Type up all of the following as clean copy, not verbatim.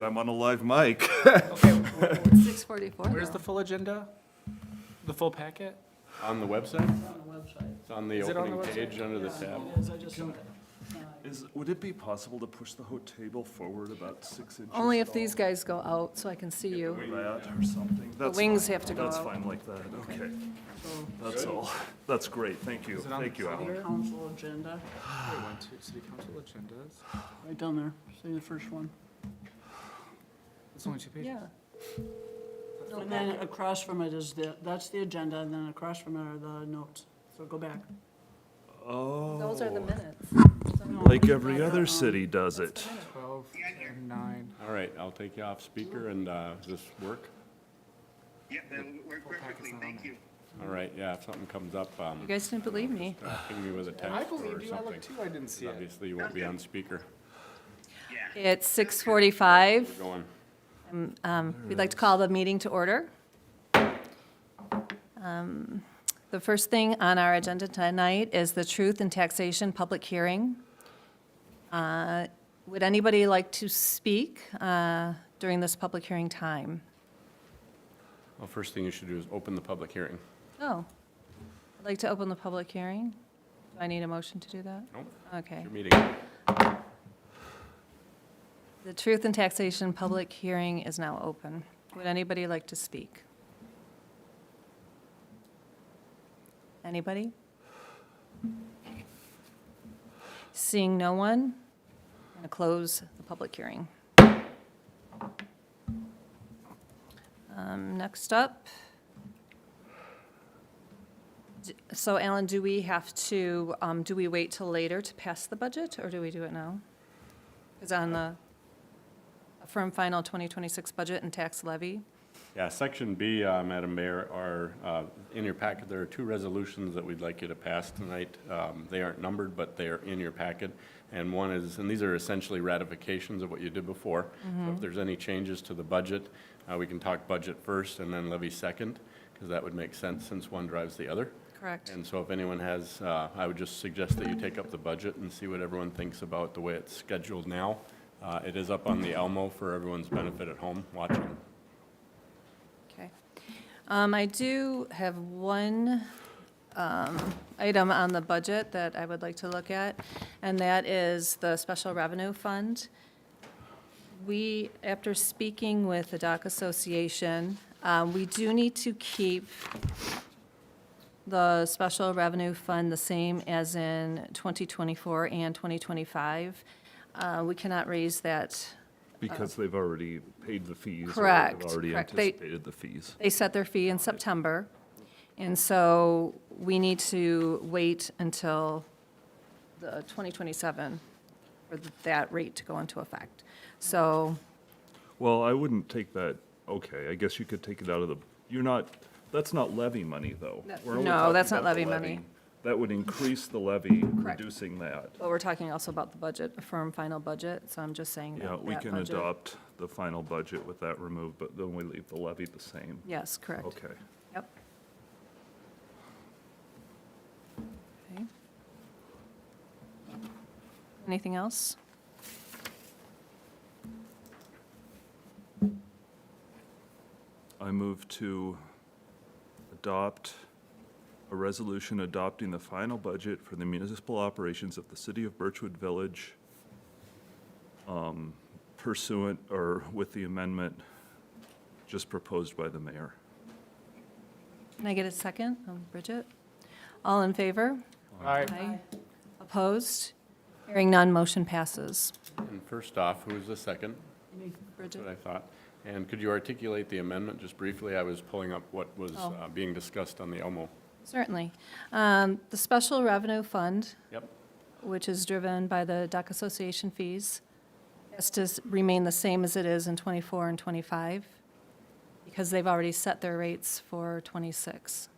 I'm on a live mic. Okay, 6:44. where's the full agenda? The full packet? On the website? On the website. It's on the Is it on opening the website? page under the tab. It is, I just saw it. Would it be possible to push the whole table forward about 6 inches? Only at if these all? guys go out so I can see you. Or that or something? That's wings fine. have to go That's out. fine like that, okay. So, That's all. That's great, thank you. Is it on Thank the you, city Alan. or- council agenda, Wait, 1, 2, city council agendas. right down there, see the first one. It's only 2 pages. Yeah. And then across from it is that's the agenda, and then across from it are the notes. So go back. Oh. Those are the minutes. Like every other city does it. 12, 10, 9. All right, I'll take you off speaker and, does this work? Yeah, that'll work perfectly, thank you. All right, yeah, if something comes up, You guys didn't believe me. ping me with a I text or believe you, I something. looked too, I didn't see it. Obviously, you won't be on speaker. Yeah. It's 6:45. Going. We'd like to call the meeting to order. The first thing on our agenda tonight is the Truth in Taxation Public Hearing. Would anybody like to speak during this public hearing time? Well, first thing you should do is open the public hearing. Oh, I'd like to open the public hearing. Do I need a motion to do that? Nope, Okay. your meeting. The Truth in Taxation Public Hearing is now open. Would anybody like to speak? Anybody? Seeing no one, I'm going to close the public hearing. Next up. So Alan, do we have to, do we wait till later to pass the budget, or do we do it now? Is on the firm final 2026 budget and tax levy? Yeah, Section B, Madam Mayor, are, in your packet, there are 2 resolutions that we'd like you to pass tonight. They aren't numbered, but they are in your packet. And one is, and these are essentially ratifications of what you did before. So if there's any changes to the budget, we can talk budget first and then levy second, because that would make sense since one drives the other. Correct. And so if anyone has, I would just suggest that you take up the budget and see what everyone thinks about the way it's scheduled now. It is up on the Elmo for everyone's benefit at home watching. Okay. I do have one item on the budget that I would like to look at, and that is the Special Revenue Fund. We, after speaking with the Dock Association, we do need to keep the Special Revenue Fund the same as in 2024 and 2025. We cannot raise that. Because they've already paid the fees. or Correct, They've already correct. They- anticipated the fees. They set their fee in September, and so we need to wait until the 2027 for that rate to go into effect. So, Well, I wouldn't take that, okay, I guess you could take it out of the, you're not, that's not levy money, though. We're only No, talking that's not about the levy money. That would increase the levy, Correct. reducing that. but we're talking also about the budget, a firm final budget, so I'm just saying that Yeah, we that can budget- adopt the final budget with that removed, but then we leave the levy the same. Yes, correct. Okay. Yep. Okay. Anything else? I move to adopt a resolution adopting the final budget for the municipal operations of the city of Birchwood Village pursuant, or with the amendment just proposed by the mayor. Can I get a second? Bridget? All in favor? Aye. Opposed? Hearing none, motion passes. And first off, who is the second? Bridget? What I thought. And could you articulate the amendment just briefly? I was pulling up what was Oh. being discussed on the Elmo. Certainly. The Special Revenue Fund, Yep. which is driven by the Dock Association fees, has to remain the same as it is in '24 and '25, because they've already set their rates for '26.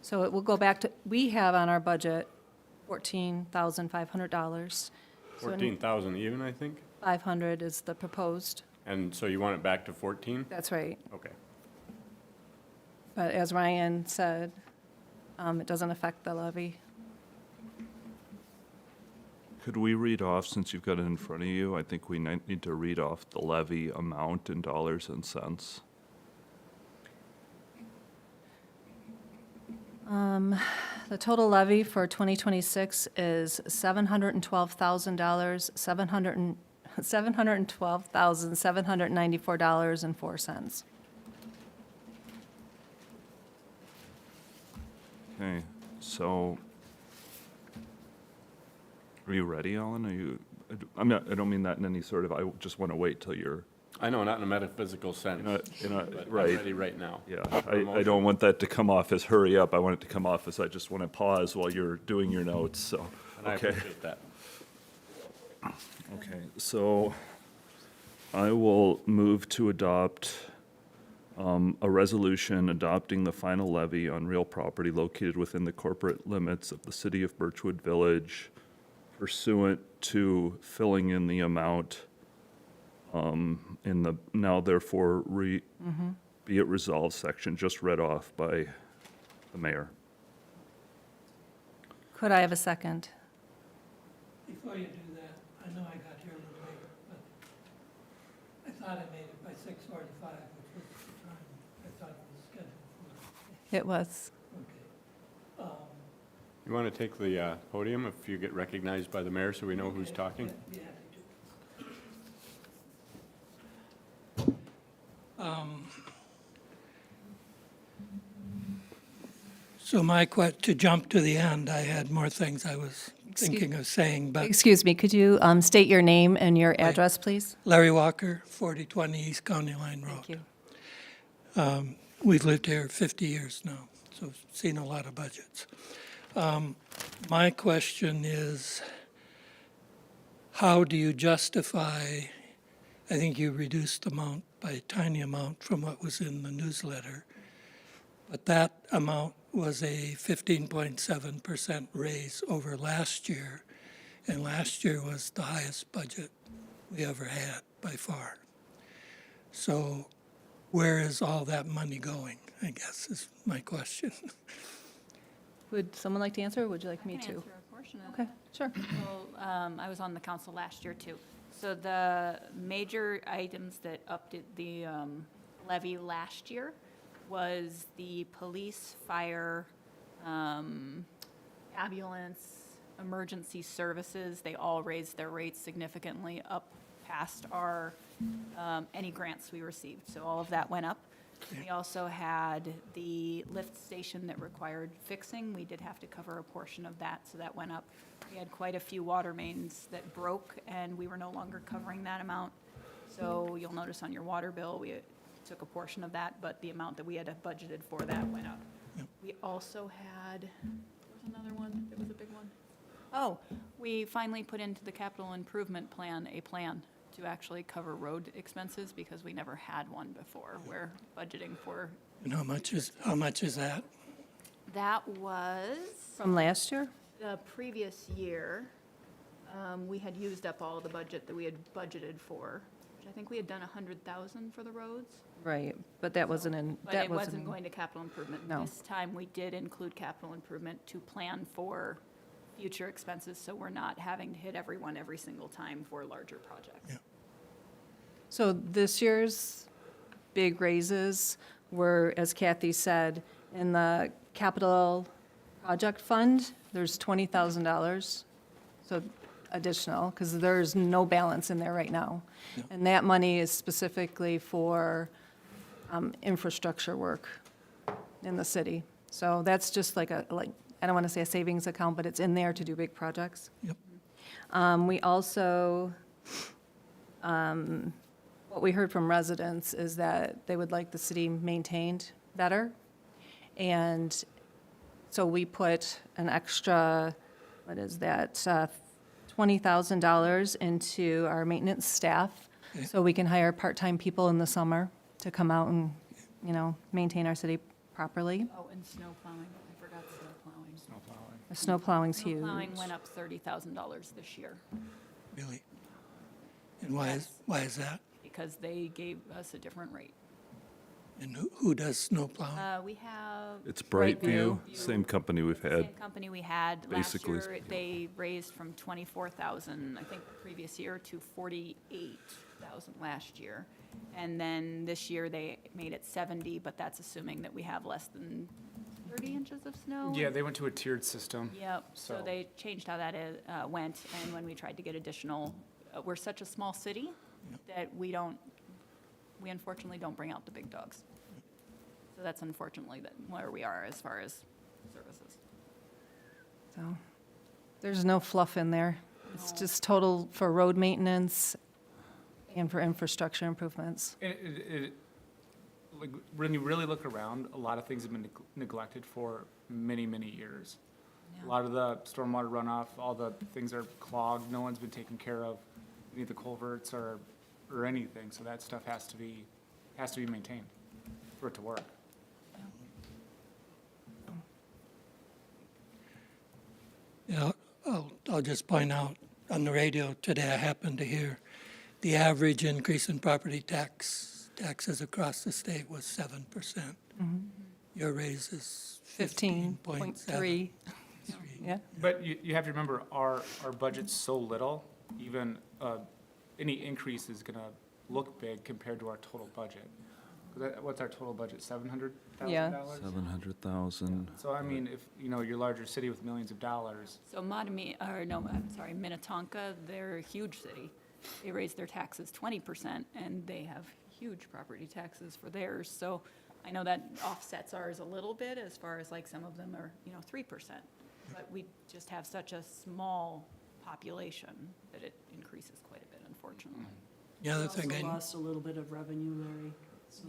So it will go back to, we have on our budget $14,500. So 14,000 even, I think? 500 is the proposed. And so you want it back to 14? That's right. Okay. But as Ryan said, it doesn't affect the levy. Could we read off, since you've got it in front of you, I think we need to read off the levy amount in dollars and cents. The total levy for 2026 is $712,000, $712,794.04. Okay, so, are you ready, Alan? Are you, I don't mean that in any sort of, I just want to wait till you're, I know, not in a metaphysical sense, but I'm right. ready right now. Yeah, I don't want that to come off as hurry up. I want it to come off as I just want to pause while you're doing your notes, so, And I okay. appreciate that. Okay, so I will move to adopt a resolution adopting the final levy on real property located within the corporate limits of the city of Birchwood Village pursuant to filling in the amount in the now therefore be it resolved section just read off by the mayor. Could I have a second? Before you do that, I know I got here a little later, but I thought I made it by 6:45, which was the time I thought it was scheduled for. It was. Okay. You want to take the podium if you get recognized by the mayor so we know who's talking? Be happy to. So to jump to the end, I had more things I was thinking of saying, but Excuse me, could you state your name and your address, please? Larry Walker, 4020 East County Line Road. Thank you. We've lived here 50 years now, so seen a lot of budgets. My question is, how do you justify, I think you reduced the amount by a tiny amount from what was in the newsletter, but that amount was a 15.7% raise over last year, and last year was the highest budget we ever had by far. So where is all that money going, I guess is my question. Would someone like to answer, or would you like me I can to? answer a portion of Okay, that. sure. Well, I was on the council last year, too. So the major items that upped the levy last year was the police, fire, ambulance, emergency services. They all raised their rates significantly up past our, any grants we received. So all of that went up. We also had the lift station that required fixing. We did have to cover a portion of that, so that went up. We had quite a few water mains that broke, and we were no longer covering that amount. So you'll notice on your water bill, we took a portion of that, but the amount that we had budgeted for that went up. We also had, there was another one, it was a big one. Oh, we finally put into the capital improvement plan a plan to actually cover road expenses, because we never had one before. We're budgeting for, And how much is that? that was From last year? the previous year. We had used up all the budget that we had budgeted for, which I think we had done 100,000 for the roads. Right, but that wasn't in, But that it wasn't. wasn't going to capital improvement. No. This time, we did include capital improvement to plan for future expenses, so we're not having to hit everyone every single time for larger projects. Yeah. So this year's big raises were, as Kathy said, in the capital project fund, there's $20,000, so additional, because there's no balance in there right now. And that money is specifically for infrastructure work in the city. So that's just like I don't want to say a savings account, but it's in there to do big projects. Yep. We also, what we heard from residents is that they would like the city maintained better. And so we put an extra, what is that, $20,000 into our maintenance staff, so we can hire part-time people in the summer to come out and, maintain our city properly. Oh, and snow plowing, I forgot snow plowing. Snow plowing. The snow plowing's Snow huge. plowing went up $30,000 this year, Really? And why is that? because they gave us a different rate. And who does snow plowing? We have. It's Brightview, Brightview. same company we've had. Same company we had last basically- year. They raised from 24,000, I think, the previous year to 48,000 last year. And then this year they made it 70, but that's assuming that we have less than 30 inches of snow. Yeah, they went to a tiered system. Yep, so So- they changed how that went, and when we tried to get additional, we're such a small city that we unfortunately don't bring out the big dogs. So that's unfortunately where we are as far as services. So, there's no fluff in there. It's just total for road maintenance and for infrastructure improvements. And like, when you really look around, a lot of things have been neglected for many, many years. A lot of the stormwater runoff, all the things are clogged, no one's been taking care of any of the culverts or anything, so that stuff has to be maintained for it to work. Yeah, I'll just point out, on the radio today, I happened to hear the average increase in property taxes across the state was 7%. Your raise is 15.7. 15.3, yeah. But you have to remember, our budget's so little, even any increase is gonna look big compared to our total budget. What's our total budget, $700,000? 700,000. So I mean, if, you're a larger city with millions of dollars, So Minnetonka, they're a huge city. They raised their taxes 20%, and they have huge property taxes for theirs. So I know that offsets ours a little bit as far as like some of them are, 3%. But we just have such a small population that it increases quite a bit, unfortunately. The other thing, Also lost a little bit of revenue, Larry, so,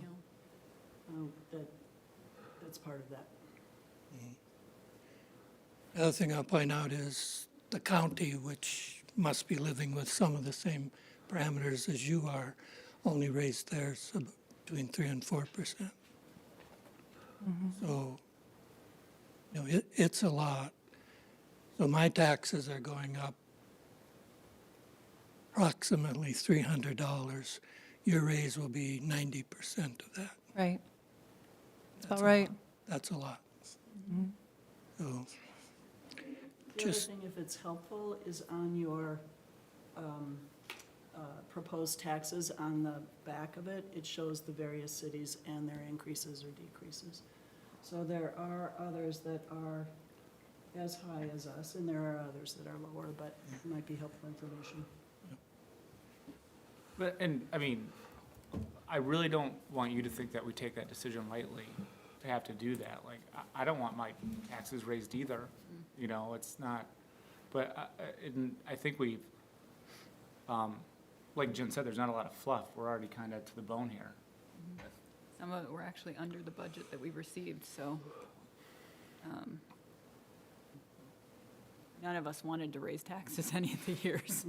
You know. that's part of that. the other thing I'll point out is the county, which must be living with some of the same parameters as you are, only raised theirs between 3% and 4%. So, it's a lot. So my taxes are going up approximately $300. Your raise will be 90% of that. Right. That's That's about a right. lot. That's a lot. So, The other Just- thing, if it's helpful, is on your proposed taxes, on the back of it, it shows the various cities and their increases or decreases. So there are others that are as high as us, and there are others that are lower, but it might be helpful information. I mean, I really don't want you to think that we take that decision lightly to have to do that. Like, I don't want my taxes raised either, it's not, but I think we've, like Jen said, there's not a lot of fluff. We're already kind of to the bone here. Some of it were actually under the budget that we received, so none of us wanted to raise taxes any of the years.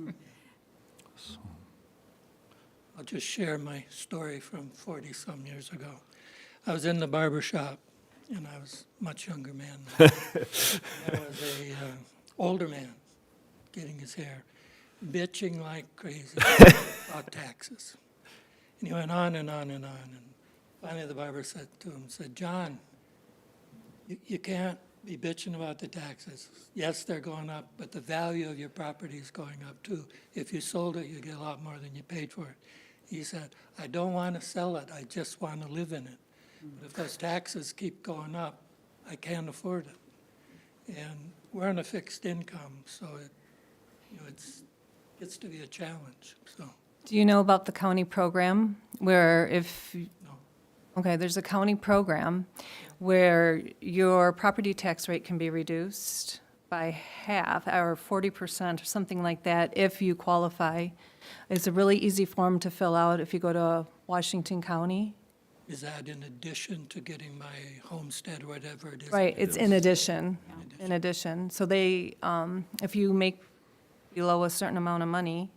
I'll just share my story from 40-some years ago. I was in the barber shop, and I was a much younger man. There was a older man getting his hair, bitching like crazy about taxes. And he went on and on and on. And finally, the barber said to him, "John, you can't be bitching about the taxes. Yes, they're going up, but the value of your property is going up too. If you sold it, you get a lot more than you paid for it." He said, "I don't want to sell it, I just want to live in it. But if those taxes keep going up, I can't afford it." And we're on a fixed income, so it's to be a challenge, so. Do you know about the county program where No. okay, there's a county program where your property tax rate can be reduced by half or 40% or something like that if you qualify. It's a really easy form to fill out if you go to Washington County. Is that in addition to getting my homestead or whatever it is? Right, it's in addition, in addition. So they, if you make below a certain amount of money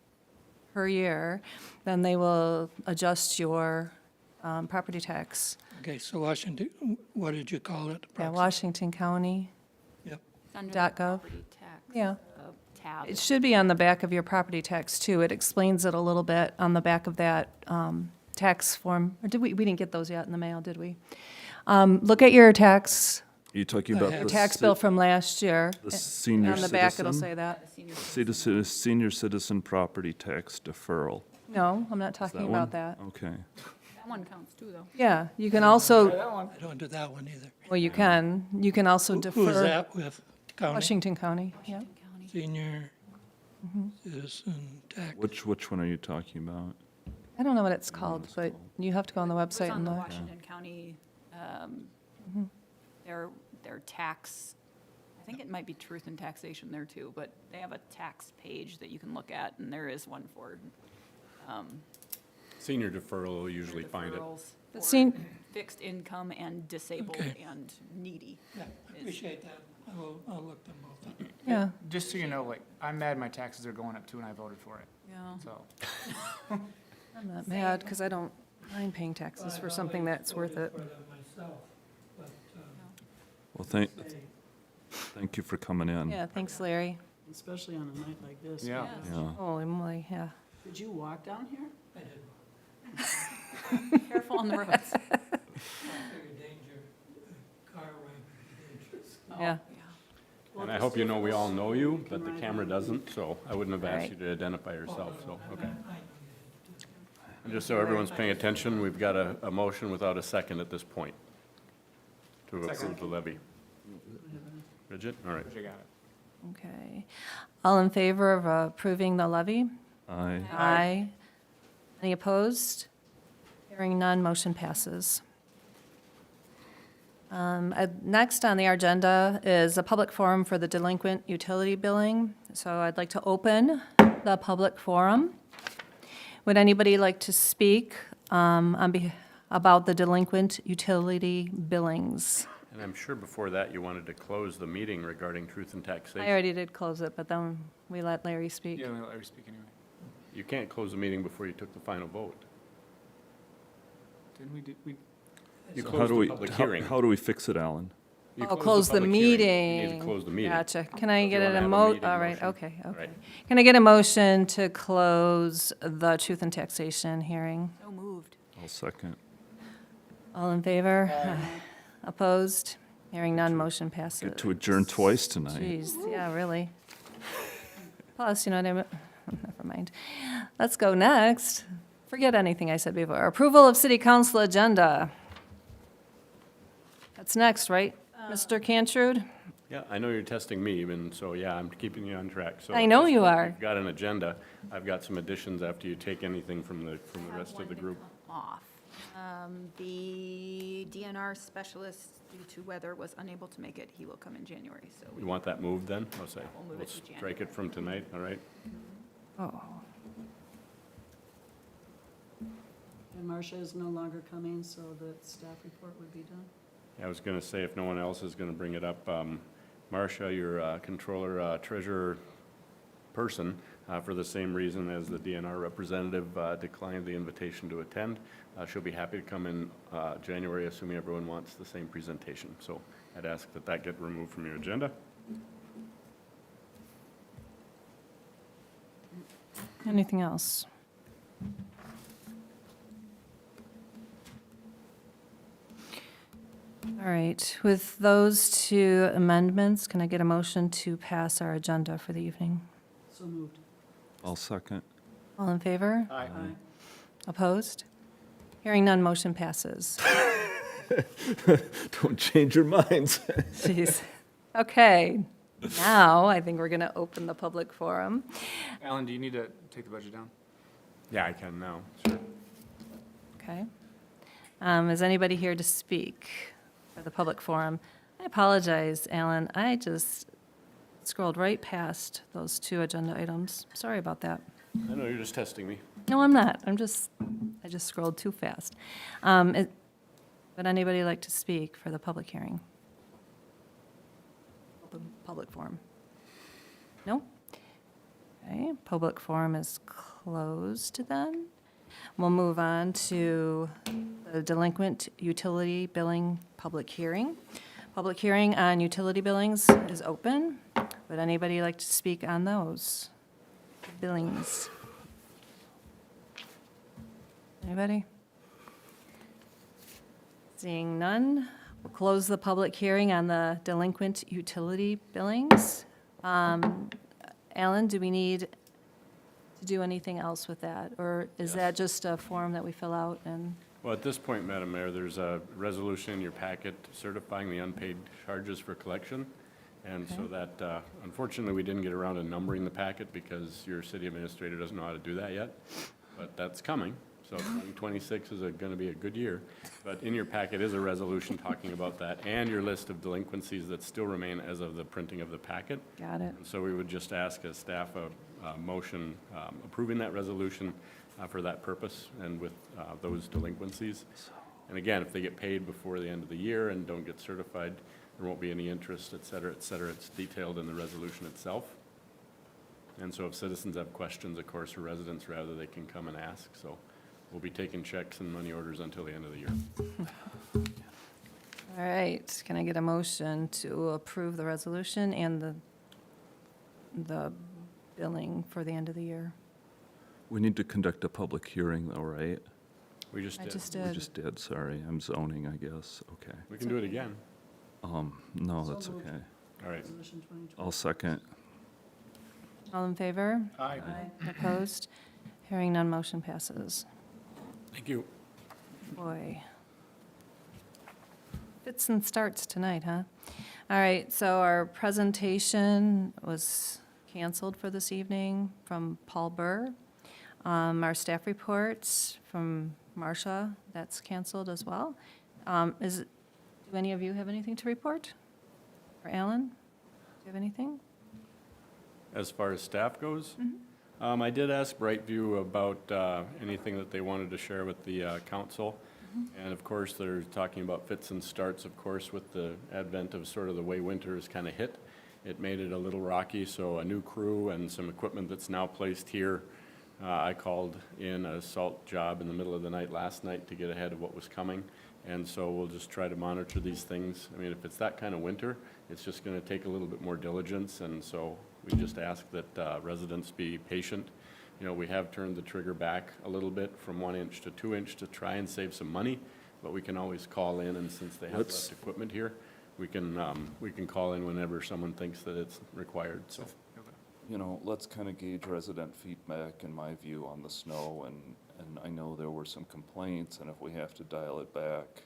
per year, then they will adjust your property tax. Okay, so Washington, what did you call it? Yeah, Washington County, Yep, It's under .gov. the property tax Yeah. tab. It should be on the back of your property tax too. It explains it a little bit on the back of that tax form, or did we didn't get those yet in the mail, did we? Look at your tax, You talking about Your the tax ci- bill from last year. the senior On the back, it'll citizen? say that. Senior citizen property tax deferral. No, I'm not Is talking one? about that. Okay. That one counts too, though. Yeah, you can also, I don't do that one either. well, you can also Who is defer. that with? County? Washington County, yeah. County. Senior citizen tax. Which one are you talking about? I don't know what it's called, it's but called. you have to go on the It was website on and the look. Washington County, their tax, I think it might be truth and taxation there too, but they have a tax page that you can look at, and there is one for Senior deferral will usually find it. deferrals But for seen- fixed income and disabled Okay. and needy. Yeah, I appreciate that. I'll look them both up. Yeah, Just so you know, like, I'm mad my taxes are going up too and I voted for it, Yeah. so. I'm not mad, because I don't mind paying taxes for something that's worth it. Well, thank you for coming in. Yeah, thanks, Larry. Especially on a night like this. Yeah. Yeah. Holy moly, yeah. Did you walk down here? Careful on the roads. Yeah. And I hope you know we all know you, but the camera doesn't, so I wouldn't have asked Right. you to identify yourself, so, okay. And just so everyone's paying attention, we've got a motion without a second at this point to approve Second. the levy. Bridget, all right. You got it. Okay. All in favor of approving the levy? Aye. Aye. Any opposed? Hearing none, motion passes. Next on the agenda is a public forum for the delinquent utility billing. So I'd like to open the public forum. Would anybody like to speak about the delinquent utility billings? And I'm sure before that, you wanted to close the meeting regarding truth and I taxation. already did close it, but then we let Larry speak. Yeah, let Larry speak anyway. You can't close the meeting before you took the final vote. Didn't we do, we, You How closed do the we, public how hearing. how do we fix it, Alan? You Oh, close the public hearing. meeting. You need to close the meeting. Gotcha. Can I So if get you an wanna have a emo, meeting all right, motion. okay, okay. Right. Can I get a motion to close the truth and taxation hearing? So moved. I'll second. All in favor? Opposed? Hearing none, motion passes. Get to adjourn twice tonight. Jeez, yeah, really. Plus, you know what I mean? Never mind. Let's go next. Forget anything I said before. Approval of city council agenda. That's next, right, Mr. Cantrud? Yeah, I know you're testing me, and so, yeah, I'm keeping you on track. So I know at this you point, are. You've got an agenda. I've got some additions after you take anything from the Have rest one of the to group. come Off. The DNR specialist, due to weather, was unable to make it. He will come in January, so You want that moved then? I'll say, We'll move we'll it to strike January. it from tonight, all right? Oh, And Marcia is no longer coming, so the staff report would be done. I was going to say, if no one else is going to bring it up, Marcia, your controller, treasurer person, for the same reason as the DNR representative declined the invitation to attend. She'll be happy to come in January, assuming everyone wants the same presentation. So I'd ask that that get removed from your agenda. anything else? All right, with those two amendments, can I get a motion to pass our agenda for the evening? So moved. I'll second. All in favor? aye. Aye. Opposed? Hearing none, motion passes. Don't change your minds. Jeez. Okay, now I think we're going to open the public forum. Alan, do you need to take the budget down? Yeah, I can now, sure. Okay. Is anybody here to speak for the public forum? I apologize, Alan. I just scrolled right past those two agenda items. Sorry about that. I know, you're just testing me. No, I'm not. I just scrolled too fast. Would anybody like to speak for the public hearing? Public forum? No? Okay, public forum is closed then. We'll move on to the delinquent utility billing public hearing. Public hearing on utility billings is open. Would anybody like to speak on those billings? Anybody? Seeing none, we'll close the public hearing on the delinquent utility billings. Alan, do we need to do anything else with that? Or is that just a form that we fill out and, Well, at this point, Madam Mayor, there's a resolution in your packet certifying the unpaid charges for collection. And so that, unfortunately, we didn't get around to numbering the packet because your city administrator doesn't know how to do that yet. But that's coming. So 2026 is going to be a good year. But in your packet is a resolution talking about that and your list of delinquencies that still remain as of the printing of the packet. got it? And so we would just ask as staff a motion approving that resolution for that purpose and with those delinquencies. And again, if they get paid before the end of the year and don't get certified, there won't be any interest, et cetera, et cetera. It's detailed in the resolution itself. And so if citizens have questions, of course, or residents rather, they can come and ask. So we'll be taking checks and money orders until the end of the year. All right, can I get a motion to approve the resolution and the billing for the end of the year? We need to conduct a public hearing though, right? We just I did. just We did. just did, sorry. I'm zoning, I guess. Okay. We can do it again. No, So that's moved. okay. All right. Resolution 2020. I'll second. All in favor? Aye. Opposed? Hearing none, motion passes. Thank you. Boy. Fits and starts tonight, huh? All right, so our presentation was canceled for this evening from Paul Burr. Our staff reports from Marcia, that's canceled as well. Do any of you have anything to report? Or Alan, do you have anything? As far as staff goes, I did ask Brightview about anything that they wanted to share with the council. And of course, they're talking about fits and starts, of course, with the advent of sort of the way winter has kind of hit. It made it a little rocky, so a new crew and some equipment that's now placed here. I called in a salt job in the middle of the night last night to get ahead of what was coming. And so we'll just try to monitor these things. I mean, if it's that kind of winter, it's just going to take a little bit more diligence. And so we just ask that residents be patient. You know, we have turned the trigger back a little bit from 1 inch to 2 inch to try and save some money, but we can always call in, and since they have Let's- left equipment here, we can call in whenever someone thinks that it's required, so. You know, let's kind of gauge resident feedback, in my view, on the snow, and I know there were some complaints, and if we have to dial it back,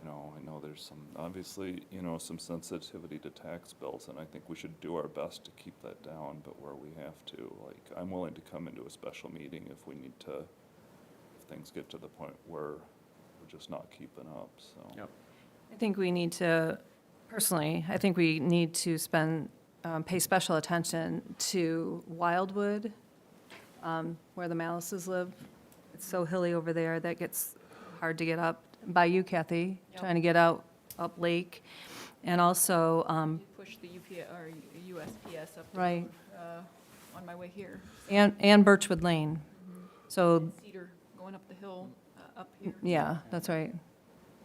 you know, I know there's some, obviously, you know, some sensitivity to tax bills, and I think we should do our best to keep that down, but where we have to, like, I'm willing to come into a special meeting if we need to, if things get to the point where we're just not keeping up, so. Yep. I think we need to, personally, I think we need to pay special attention to Wildwood, where the Malices live. It's so hilly over there, that gets hard to get up. By you, Kathy, trying to get out, up lake. And also, Push the USPS up right, on my way here. and Birchwood Lane. So, Cedar going up the hill, up here. yeah, that's right,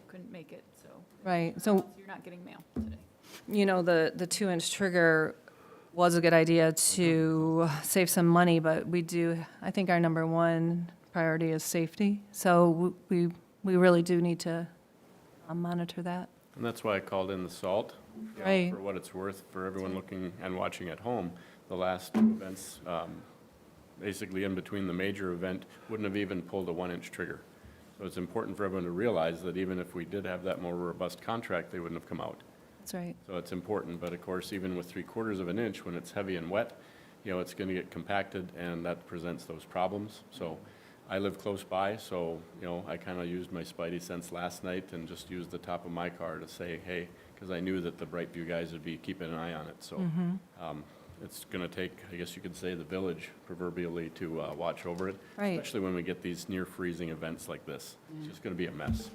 Couldn't make it, so. right. So, You're not getting mail today. you know, the 2-inch trigger was a good idea to save some money, but we do, I think our number one priority is safety. So we really do need to monitor that. And that's why I called in the salt. You know, Right. For what it's worth, for everyone looking and watching at home, the last two events, basically in between the major event, wouldn't have even pulled a 1-inch trigger. So it's important for everyone to realize that even if we did have that more robust contract, they wouldn't have come out. That's right. So it's important, but of course, even with 3/4 of an inch, when it's heavy and wet, you know, it's gonna get compacted, and that presents those problems. So I live close by, so, you know, I kinda used my spidey sense last night and just used the top of my car to say, hey, because I knew that the Brightview guys would be keeping an eye on it, so. It's gonna take, I guess you could say, the village proverbially to watch over it. Right. Especially when we get these near freezing events like this. It's just gonna be a mess.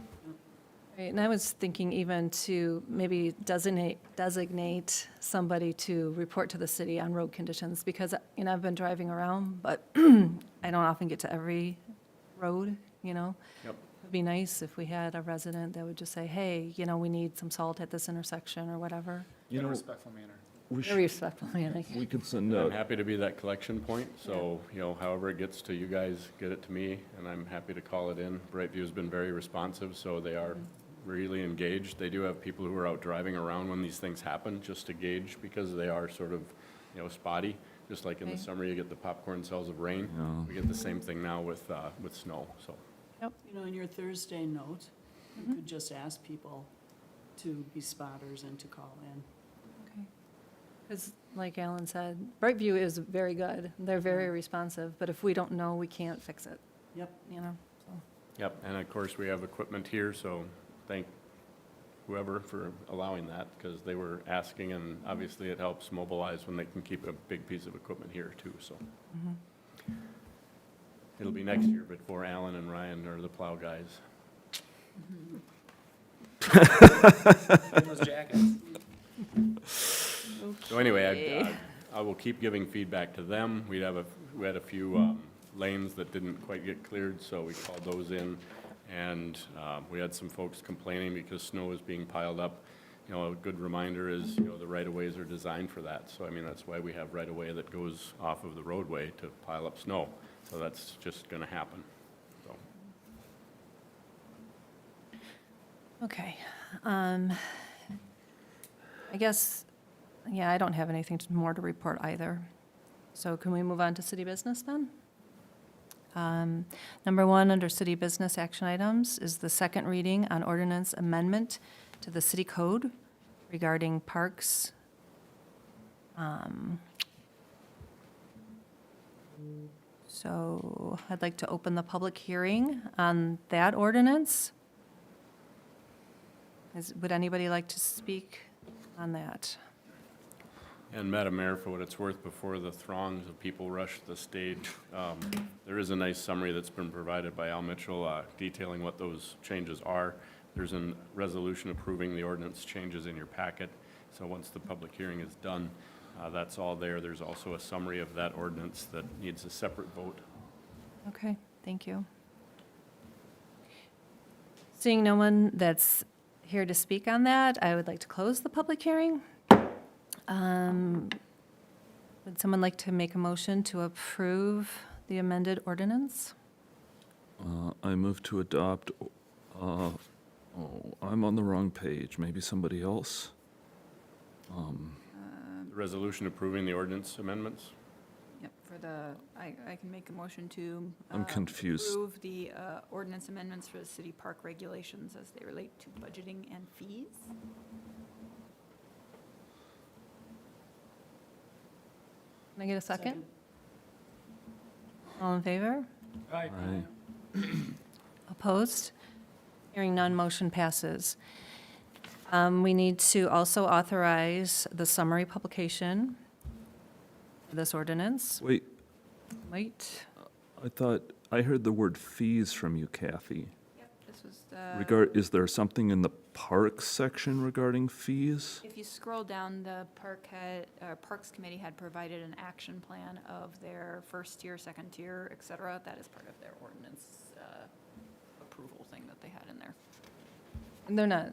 Right, and I was thinking even to maybe designate somebody to report to the city on road conditions, because, you know, I've been driving around, but I don't often get to every road, you know? Yep. It'd be nice if we had a resident that would just say, hey, you know, we need some salt at this intersection or whatever. You In a know, respectful manner. Very respectful, man. we could send I'm out, happy to be that collection point, so, you know, however it gets to you guys, get it to me, and I'm happy to call it in. Brightview's been very responsive, so they are really engaged. They do have people who are out driving around when these things happen, just to gauge, because they are sort of, spotty. Just like in the Okay. summer, you get the popcorn cells of rain. Yeah. We get the same thing now with snow, so. In your Thursday note, you could just ask people to be spotters and to call in. Because like Alan said, Brightview is very good. They're very responsive, but if we don't know, we can't fix it, Yep. so. Yep, and of course, we have equipment here, so thank whoever for allowing that, because they were asking, and obviously it helps mobilize when they can keep a big piece of equipment here too, so. It'll be next year before Alan and Ryan are the plow guys. In those jackets. So anyway, I will keep giving feedback to them. We had a few lanes that didn't quite get cleared, so we called those in. And we had some folks complaining because snow is being piled up. A good reminder is, the right-of-ways are designed for that. So, I mean, that's why we have right-of-way that goes off of the roadway to pile up snow. So that's just gonna happen, so. Okay. I guess, yeah, I don't have anything more to report either. So can we move on to city business then? Number 1, under city business action items, is the second reading on ordinance amendment to the city code regarding parks. So I'd like to open the public hearing on that ordinance. Would anybody like to speak on that? And Madam Mayor, for what it's worth, before the throngs of people rush the stage, there is a nice summary that's been provided by Al Mitchell detailing what those changes are. There's a resolution approving the ordinance changes in your packet. So once the public hearing is done, that's all there. There's also a summary of that ordinance that needs a separate vote. Okay, thank you. Seeing no one that's here to speak on that, I would like to close the public hearing. Would someone like to make a motion to approve the amended ordinance? I move to adopt, I'm on the wrong page. Maybe somebody else? The resolution approving the ordinance amendments? Yep, I can make a motion to. I'm confused. Approve the ordinance amendments for the city park regulations as they relate to budgeting and fees. Can I get a second? All in favor? Aye. Opposed? Hearing none, motion passes. We need to also authorize the summary publication for this ordinance. Wait, Wait, I heard the word fees from you, Kathy. Yep, this was the. Is there something in the parks section regarding fees? If you scroll down, the Parks Committee had provided an action plan of their first tier, second tier, et cetera. That is part of their ordinance approval thing that they had in there. they're not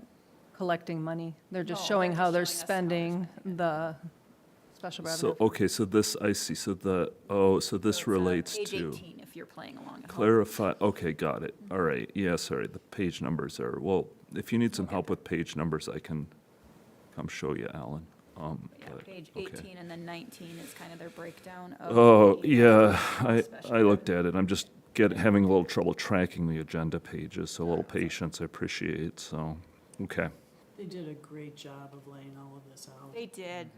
collecting money. They're just No, showing they're how just they're showing us how they're spending spending it. the special So, revenue. okay, so this, I see, so this So it's, relates Page to 18, if you're playing along at home. clarify, okay, got it. All right, yeah, sorry, the page numbers are, well, if you need some help with page numbers, I can come show you, Alan. Yeah, but, page okay. 18 and then 19 is kind of their breakdown of. Oh, the yeah, special I looked at it, I'm just having a little trouble tracking the agenda pages, so a little patience I appreciate, so, okay. They did a great job of laying all of this out. They did.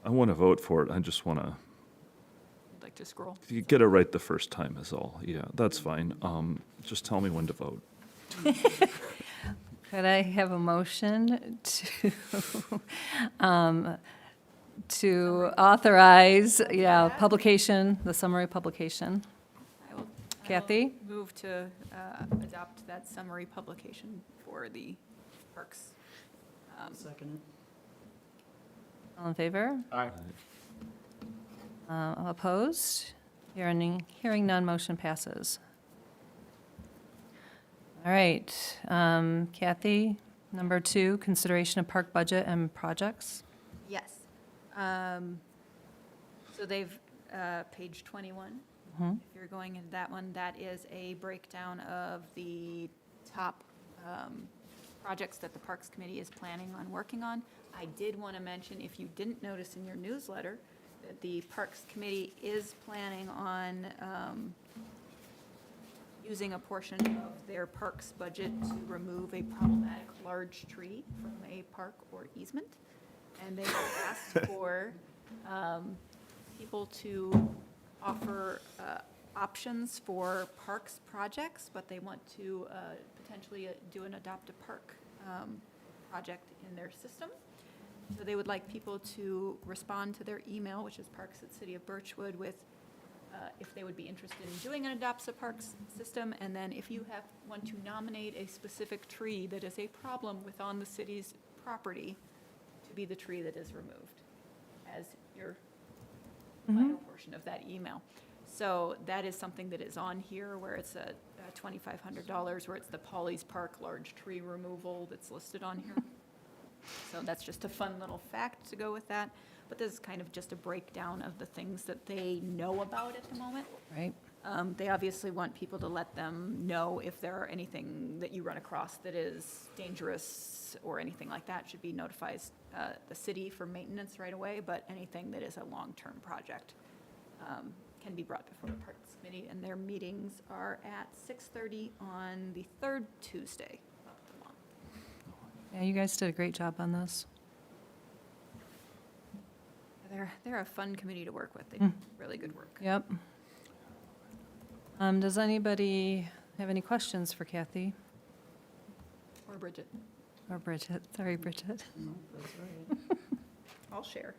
I want to vote for it, I just want to, I'd like to scroll. you get it right the first time is all, yeah, that's fine. Just tell me when to vote. Could I have a motion to authorize, publication, the summary publication? I will Kathy? move to adopt that summary publication for the parks. Second All in favor? Aye. Opposed? Hearing none, motion passes. All right, Kathy, number 2, consideration of park budget and projects. Yes. So they've, page 21, Mhm. if you're going into that one, that is a breakdown of the top projects that the Parks Committee is planning on working on. I did want to mention, if you didn't notice in your newsletter, that the Parks Committee is planning on using a portion of their parks budget to remove a problematic large tree from a park or easement. And they have asked for people to offer options for parks projects, but they want to potentially do an adopt a park project in their system. So they would like people to respond to their email, which is parks@cityofbirchwood, with if they would be interested in doing an adopts a parks system, and then if you want to nominate a specific tree that is a problem within the city's property, to be the tree that is removed as your final portion of that email. So that is something that is on here, where it's a $2,500, where it's the Polly's Park large tree removal that's listed on here. So that's just a fun little fact to go with that. But this is kind of just a breakdown of the things that they know about at the moment. Right? They obviously want people to let them know if there are anything that you run across that is dangerous or anything like that, should be notified the city for maintenance right away, but anything that is a long-term project can be brought before the Parks Committee, and their meetings are at 6:30 on the third Tuesday of the month. Yeah, you guys did a great job on this. They're a fun committee to work with. They do really good work. Yep. Does anybody have any questions for Kathy Or Bridget. or Bridget? Sorry, Bridget. No, that's right. I'll share.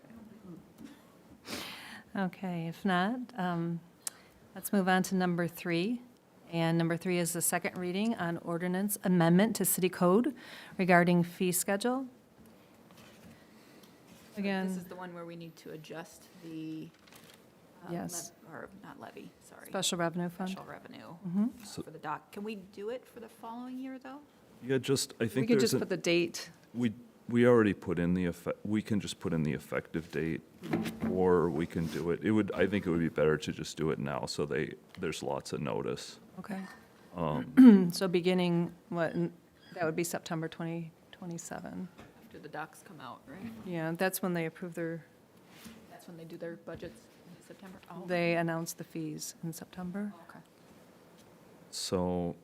Okay, if not, let's move on to number 3. And number 3 is the second reading on ordinance amendment to city code regarding fee schedule. This Again, is the one where we need to adjust the. Yes. Or not levy, sorry. special revenue fund. Special revenue So- for the dock. Can we do it for the following year, though? Yeah, just, I We think could there's, just put the date. we already put in the we can just put in the effective date, or we can do it, I think it would be better to just do it now, so there's lots of notice. Okay. So beginning, that would be September 2027. After the docks come out, right? Yeah, that's when they approve That's when they do their budgets in September? Oh, they announce the fees in September. okay. So,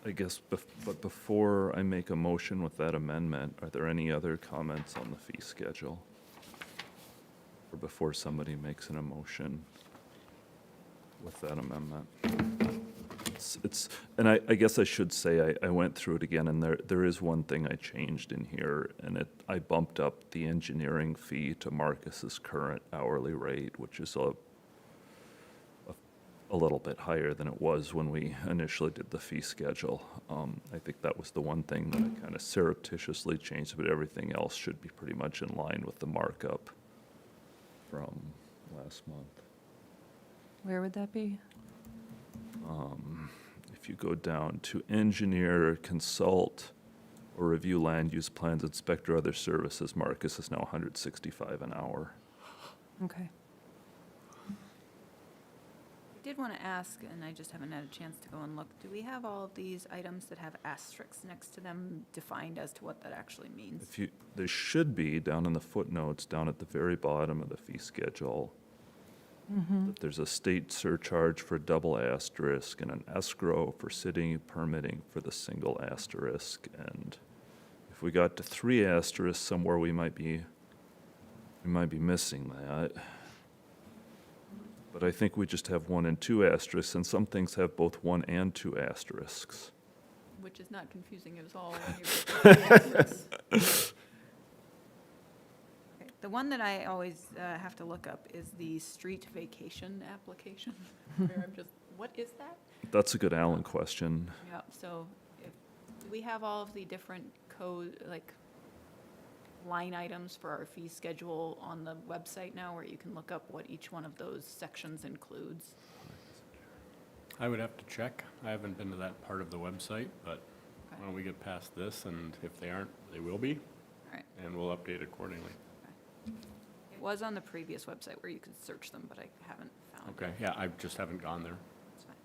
I guess, but before I make a motion with that amendment, are there any other comments on the fee schedule? Or before somebody makes an emotion with that amendment? And I guess I should say, I went through it again, and there is one thing I changed in here, and I bumped up the engineering fee to Marcus's current hourly rate, which is a little bit higher than it was when we initially did the fee schedule. I think that was the one thing that I kind of surreptitiously changed, but everything else should be pretty much in line with the markup from last month. Where would that be? If you go down to engineer, consult, or review land use plans, inspector other services, Marcus is now $165 an hour. Okay. I did want to ask, and I just haven't had a chance to go and look, do we have all of these items that have asterisks next to them defined as to what that actually means? There should be, down in the footnotes, down at the very bottom of the fee schedule, that there's a state surcharge for double asterisk and an escrow for city permitting for the single asterisk. And if we got to 3 asterisks somewhere, we might be missing that. But I think we just have 1 and 2 asterisks, and some things have both 1 and 2 asterisks. Which is not confusing at all when you get to the asterisks. Okay, the one that I always have to look up is the street vacation application, where I'm just, what is that? That's a good Alan question. Yeah, so do we have all of the different code, like, line items for our fee schedule on the website now, where you can look up what each one of those sections includes? I would have to check. I haven't been to that part of the website, but why don't we get past this, and if they aren't, they will be, All right. and we'll update accordingly. It was on the previous website where you could search them, but I haven't found it. Okay, yeah, I just haven't gone there. That's fine.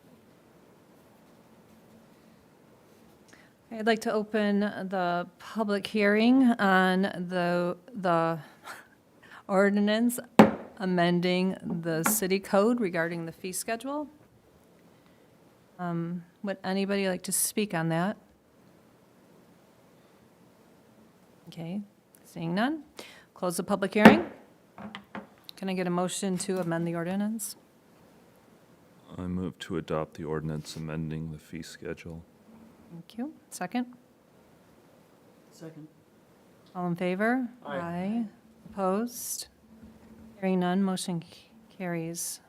I'd like to open the public hearing on the ordinance amending the city code regarding the fee schedule. Would anybody like to speak on that? Okay, seeing none. Close the public hearing. Can I get a motion to amend the ordinance? I move to adopt the ordinance amending the fee schedule. Thank you. Second? Second. All in favor? Aye. Opposed? Hearing none, motion carries.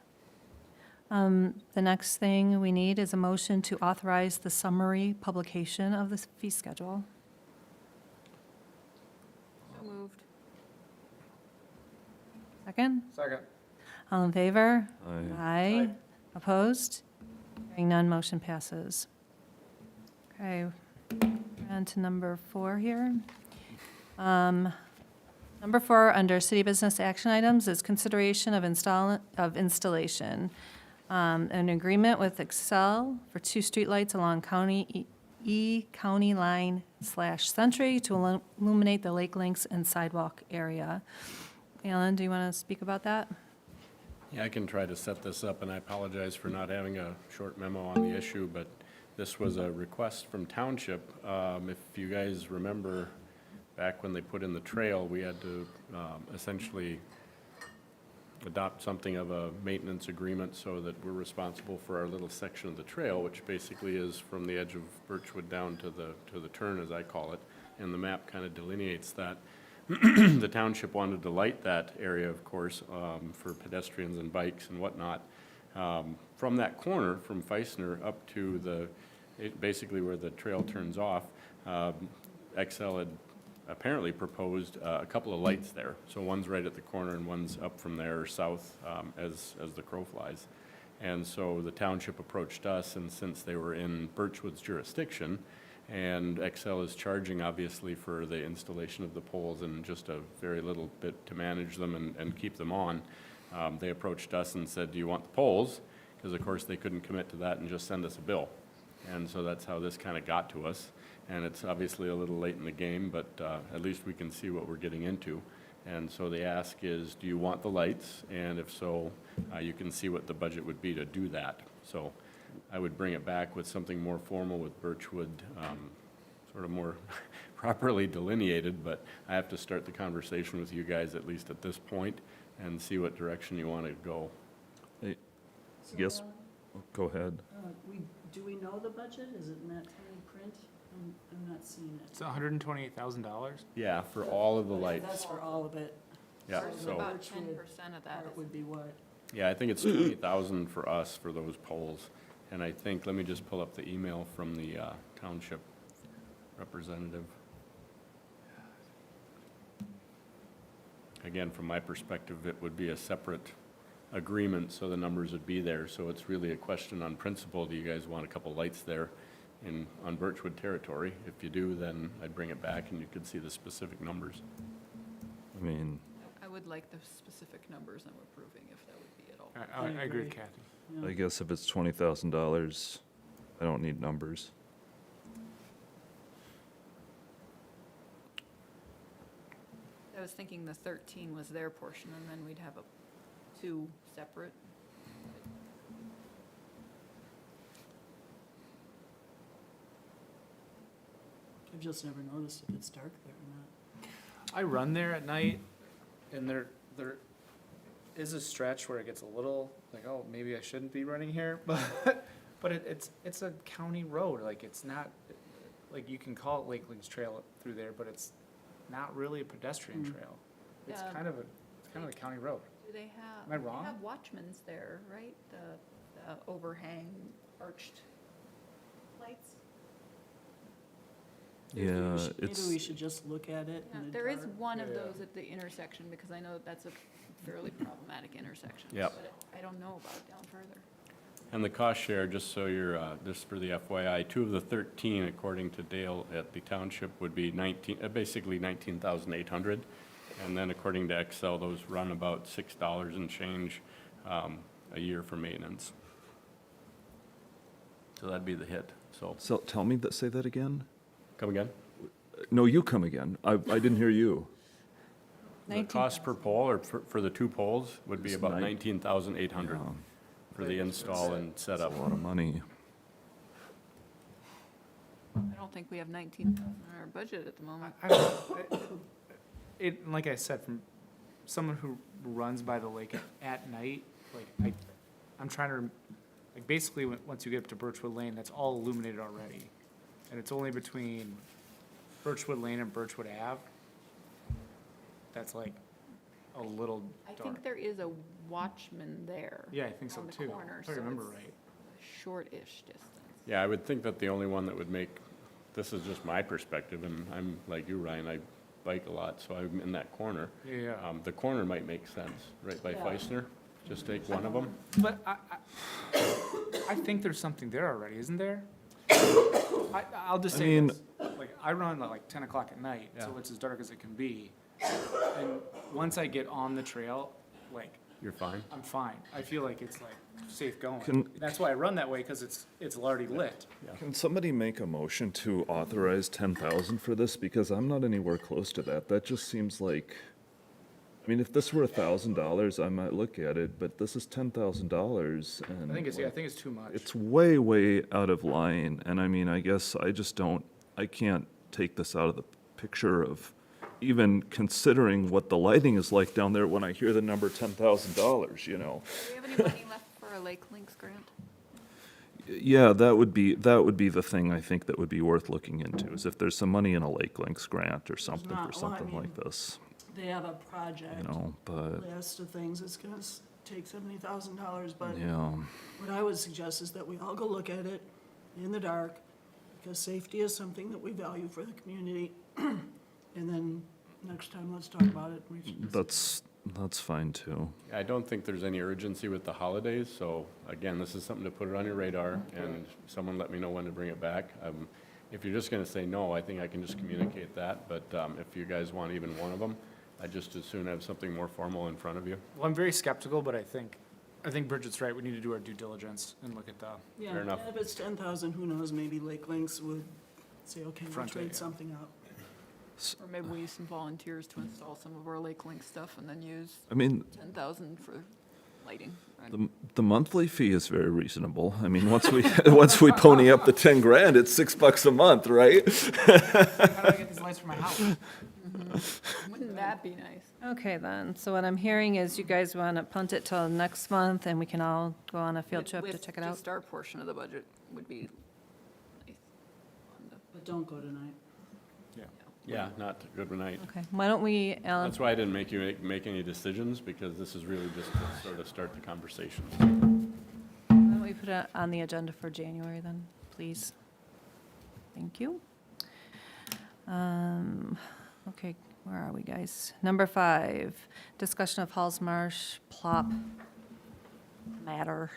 The next thing we need is a motion to authorize the summary publication of the fee schedule. So moved. Second? Second. All in favor? Aye. Aye. Opposed? Hearing none, motion passes. Okay, on to number 4 here. Number 4, under city business action items, is consideration of installation. An agreement with Excel for 2 streetlights along County Line / Century to illuminate the lake links and sidewalk area. Alan, do you want to speak about that? Yeah, I can try to set this up, and I apologize for not having a short memo on the issue, but this was a request from Township. If you guys remember, back when they put in the trail, we had to essentially adopt something of a maintenance agreement so that we're responsible for our little section of the trail, which basically is from the edge of Birchwood down to the turn, as I call it, and the map kind of delineates that. The township wanted to light that area, of course, for pedestrians and bikes and whatnot. From that corner, from Feisner up to basically where the trail turns off, XL had apparently proposed a couple of lights there. So one's right at the corner and one's up from there south as the crow flies. And so the township approached us, and since they were in Birchwood's jurisdiction, and XL is charging obviously for the installation of the poles and just a very little bit to manage them and keep them on, they approached us and said, do you want the poles? Because of course they couldn't commit to that and just send us a bill. And so that's how this kind of got to us. And it's obviously a little late in the game, but at least we can see what we're getting into. And so the ask is, do you want the lights? And if so, you can see what the budget would be to do that. So I would bring it back with something more formal with Birchwood, sort of more properly delineated, but I have to start the conversation with you guys, at least at this point, and see what direction you want to go. Yes, go ahead. Do we know the budget? Is it in that tiny print? I'm not seeing it. It's $128,000. Yeah, for all of the lights. That's for all of it. Yeah, Ours is so, about Birchwood 10% of that. Part would be what? yeah, I think it's 20,000 for us for those poles. And I think, let me just pull up the email from the township representative. Again, from my perspective, it would be a separate agreement, so the numbers would be there. So it's really a question on principle. Do you guys want a couple lights there on Birchwood territory? If you do, then I'd bring it back and you could see the specific numbers. I mean, I would like the specific numbers I'm approving, if that would be at all. I agree with Kathy. Yeah. I guess if it's $20,000, I don't need numbers. I was thinking the 13 was their portion, and then we'd have 2 separate. I've just never noticed if it's dark there or not. I run there at night, and there is a stretch where it gets a little like, oh, maybe I shouldn't be running here, but it's a county road. Like, it's not like, you can call it Lake Links Trail through there, but it's not really a pedestrian trail. It's Yeah. kind of a county road. Do they have? Am I wrong? They have watchmen's there, right? The overhang arched lights? Maybe Yeah, we should- it's, Maybe we should just look at it Yeah, in the there is dark. one of Yeah. those at the intersection, because I know that's a fairly problematic intersection. Yep. But I don't know about it down further. And the cost share, just so you're, just for the FYI, 2 of the 13, according to Dale at the township, would be basically 19,800. And then according to Excel, those run about $6 and change a year for maintenance. So that'd be the hit, so. so tell me that, say that again? Come again? No, you come again. I didn't hear you. The cost per pole or for the two poles would be It's about nine- 19,800 for the install and setup. A lot of money. I don't think we have 19,000 in our budget at the moment. It, like I said, from someone who runs by the lake at night, like, I'm trying to, like, basically, once you get up to Birchwood Lane, that's all illuminated already. And it's only between Birchwood Lane and Birchwood Ave. That's like a little I dark. think there is a watchman there. Yeah, I think so on the too. corner, If I so remember it's right. a short-ish distance. Yeah, I would think that the only one that would make, this is just my perspective, and I'm like you, Ryan, I bike a lot, so I'm in that corner. Yeah. The corner might make sense, right by Yeah. Feisner, just take one of them. But I think there's something there already, isn't there? I'll just I say mean- this, like, I run at like 10 o'clock at night, so Yeah. it's as dark as it can be. And once I get on the trail, like, You're fine? I'm fine. I feel like it's like safe going. Can- That's why I run that way, because it's already lit. Can somebody make a motion to authorize 10,000 for this? Because I'm not anywhere close to that. That just seems like, I mean, if this were $1,000, I might look at it, but this is $10,000 and. I think it's, like, I think it's too much. It's way, way out of line, and I mean, I guess I just don't, I can't take this out of the picture of even considering what the lighting is like down there when I hear the number $10,000, you know? Do we have any money left for a Lake Links grant? Yeah, that would be the thing I think that would be worth looking into, is if there's some money in a Lake Links grant or something not. for Well, I something like mean, this, They have a you project know, but, list of things, it's gonna take $70,000, but yeah. what I would suggest is that we all go look at it in the dark, because safety is something that we value for the community. And then next time, let's talk about it. and reach a decision. That's fine too. I don't think there's any urgency with the holidays, so again, this is something to put it on your radar, and someone let me know when to bring it back. If you're just gonna say no, I think I can just communicate that, but if you guys want even one of them, I just as soon have something more formal in front of you. Well, I'm very skeptical, but I think Bridget's right. We need to do our due diligence and look at the, Yeah, Fair enough. and if it's 10,000, who knows, maybe Lake Links would say, okay, we'll Front it, trade yeah. something out. Or maybe we use some volunteers to install some of our Lake Link stuff and then use I mean, 10,000 for lighting. the monthly fee is very reasonable. I mean, once we, once we pony up the 10 grand, it's $6 a month, right? how do I get these lights for my house? Wouldn't that be nice? Okay, then, so what I'm hearing is you guys want to punt it till next month, and we can all go on a field trip to check it out? Just our portion of the budget would be nice. But don't go tonight. Yeah, not good night. Okay, why don't we, Alan, That's why I didn't make you make any decisions, because this is really just to sort of start the conversation. why don't we put it on the agenda for January then, please? Thank you. Okay, where are we, guys? Number 5, discussion of Halls Marsh plop matter.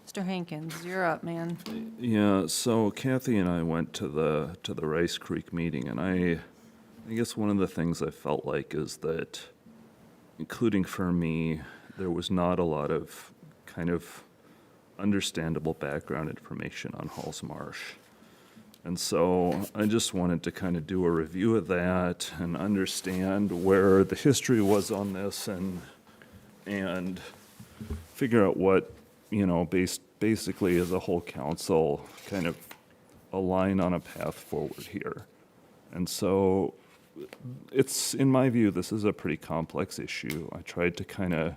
Mr. Hankins, you're up, man. Yeah, so Kathy and I went to the Rice Creek meeting, and I guess one of the things I felt like is that, including for me, there was not a lot of kind of understandable background information on Halls Marsh. And so I just wanted to kind of do a review of that and understand where the history was on this and figure out what, you know, basically as a whole council, kind of align on a path forward here. And so it's, in my view, this is a pretty complex issue. I tried to kind of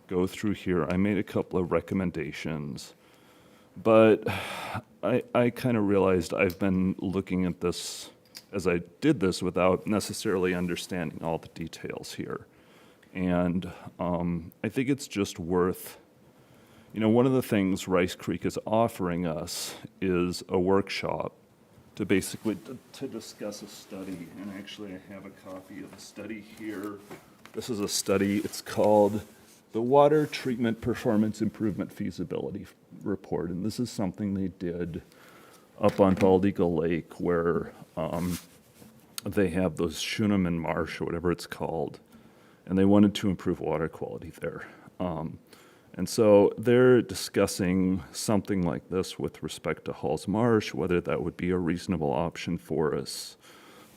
go through here. I made a couple of recommendations, but I kind of realized I've been looking at this as I did this without necessarily understanding all the details here. And I think it's just worth, you know, one of the things Rice Creek is offering us is a workshop to basically to discuss a study. And actually, I have a copy of the study here. This is a study. It's called the Water Treatment Performance Improvement Feasibility Report. And this is something they did up on Bald Eagle Lake, where they have those Schuneman Marsh or whatever it's called, and they wanted to improve water quality there. And so they're discussing something like this with respect to Halls Marsh, whether that would be a reasonable option for us.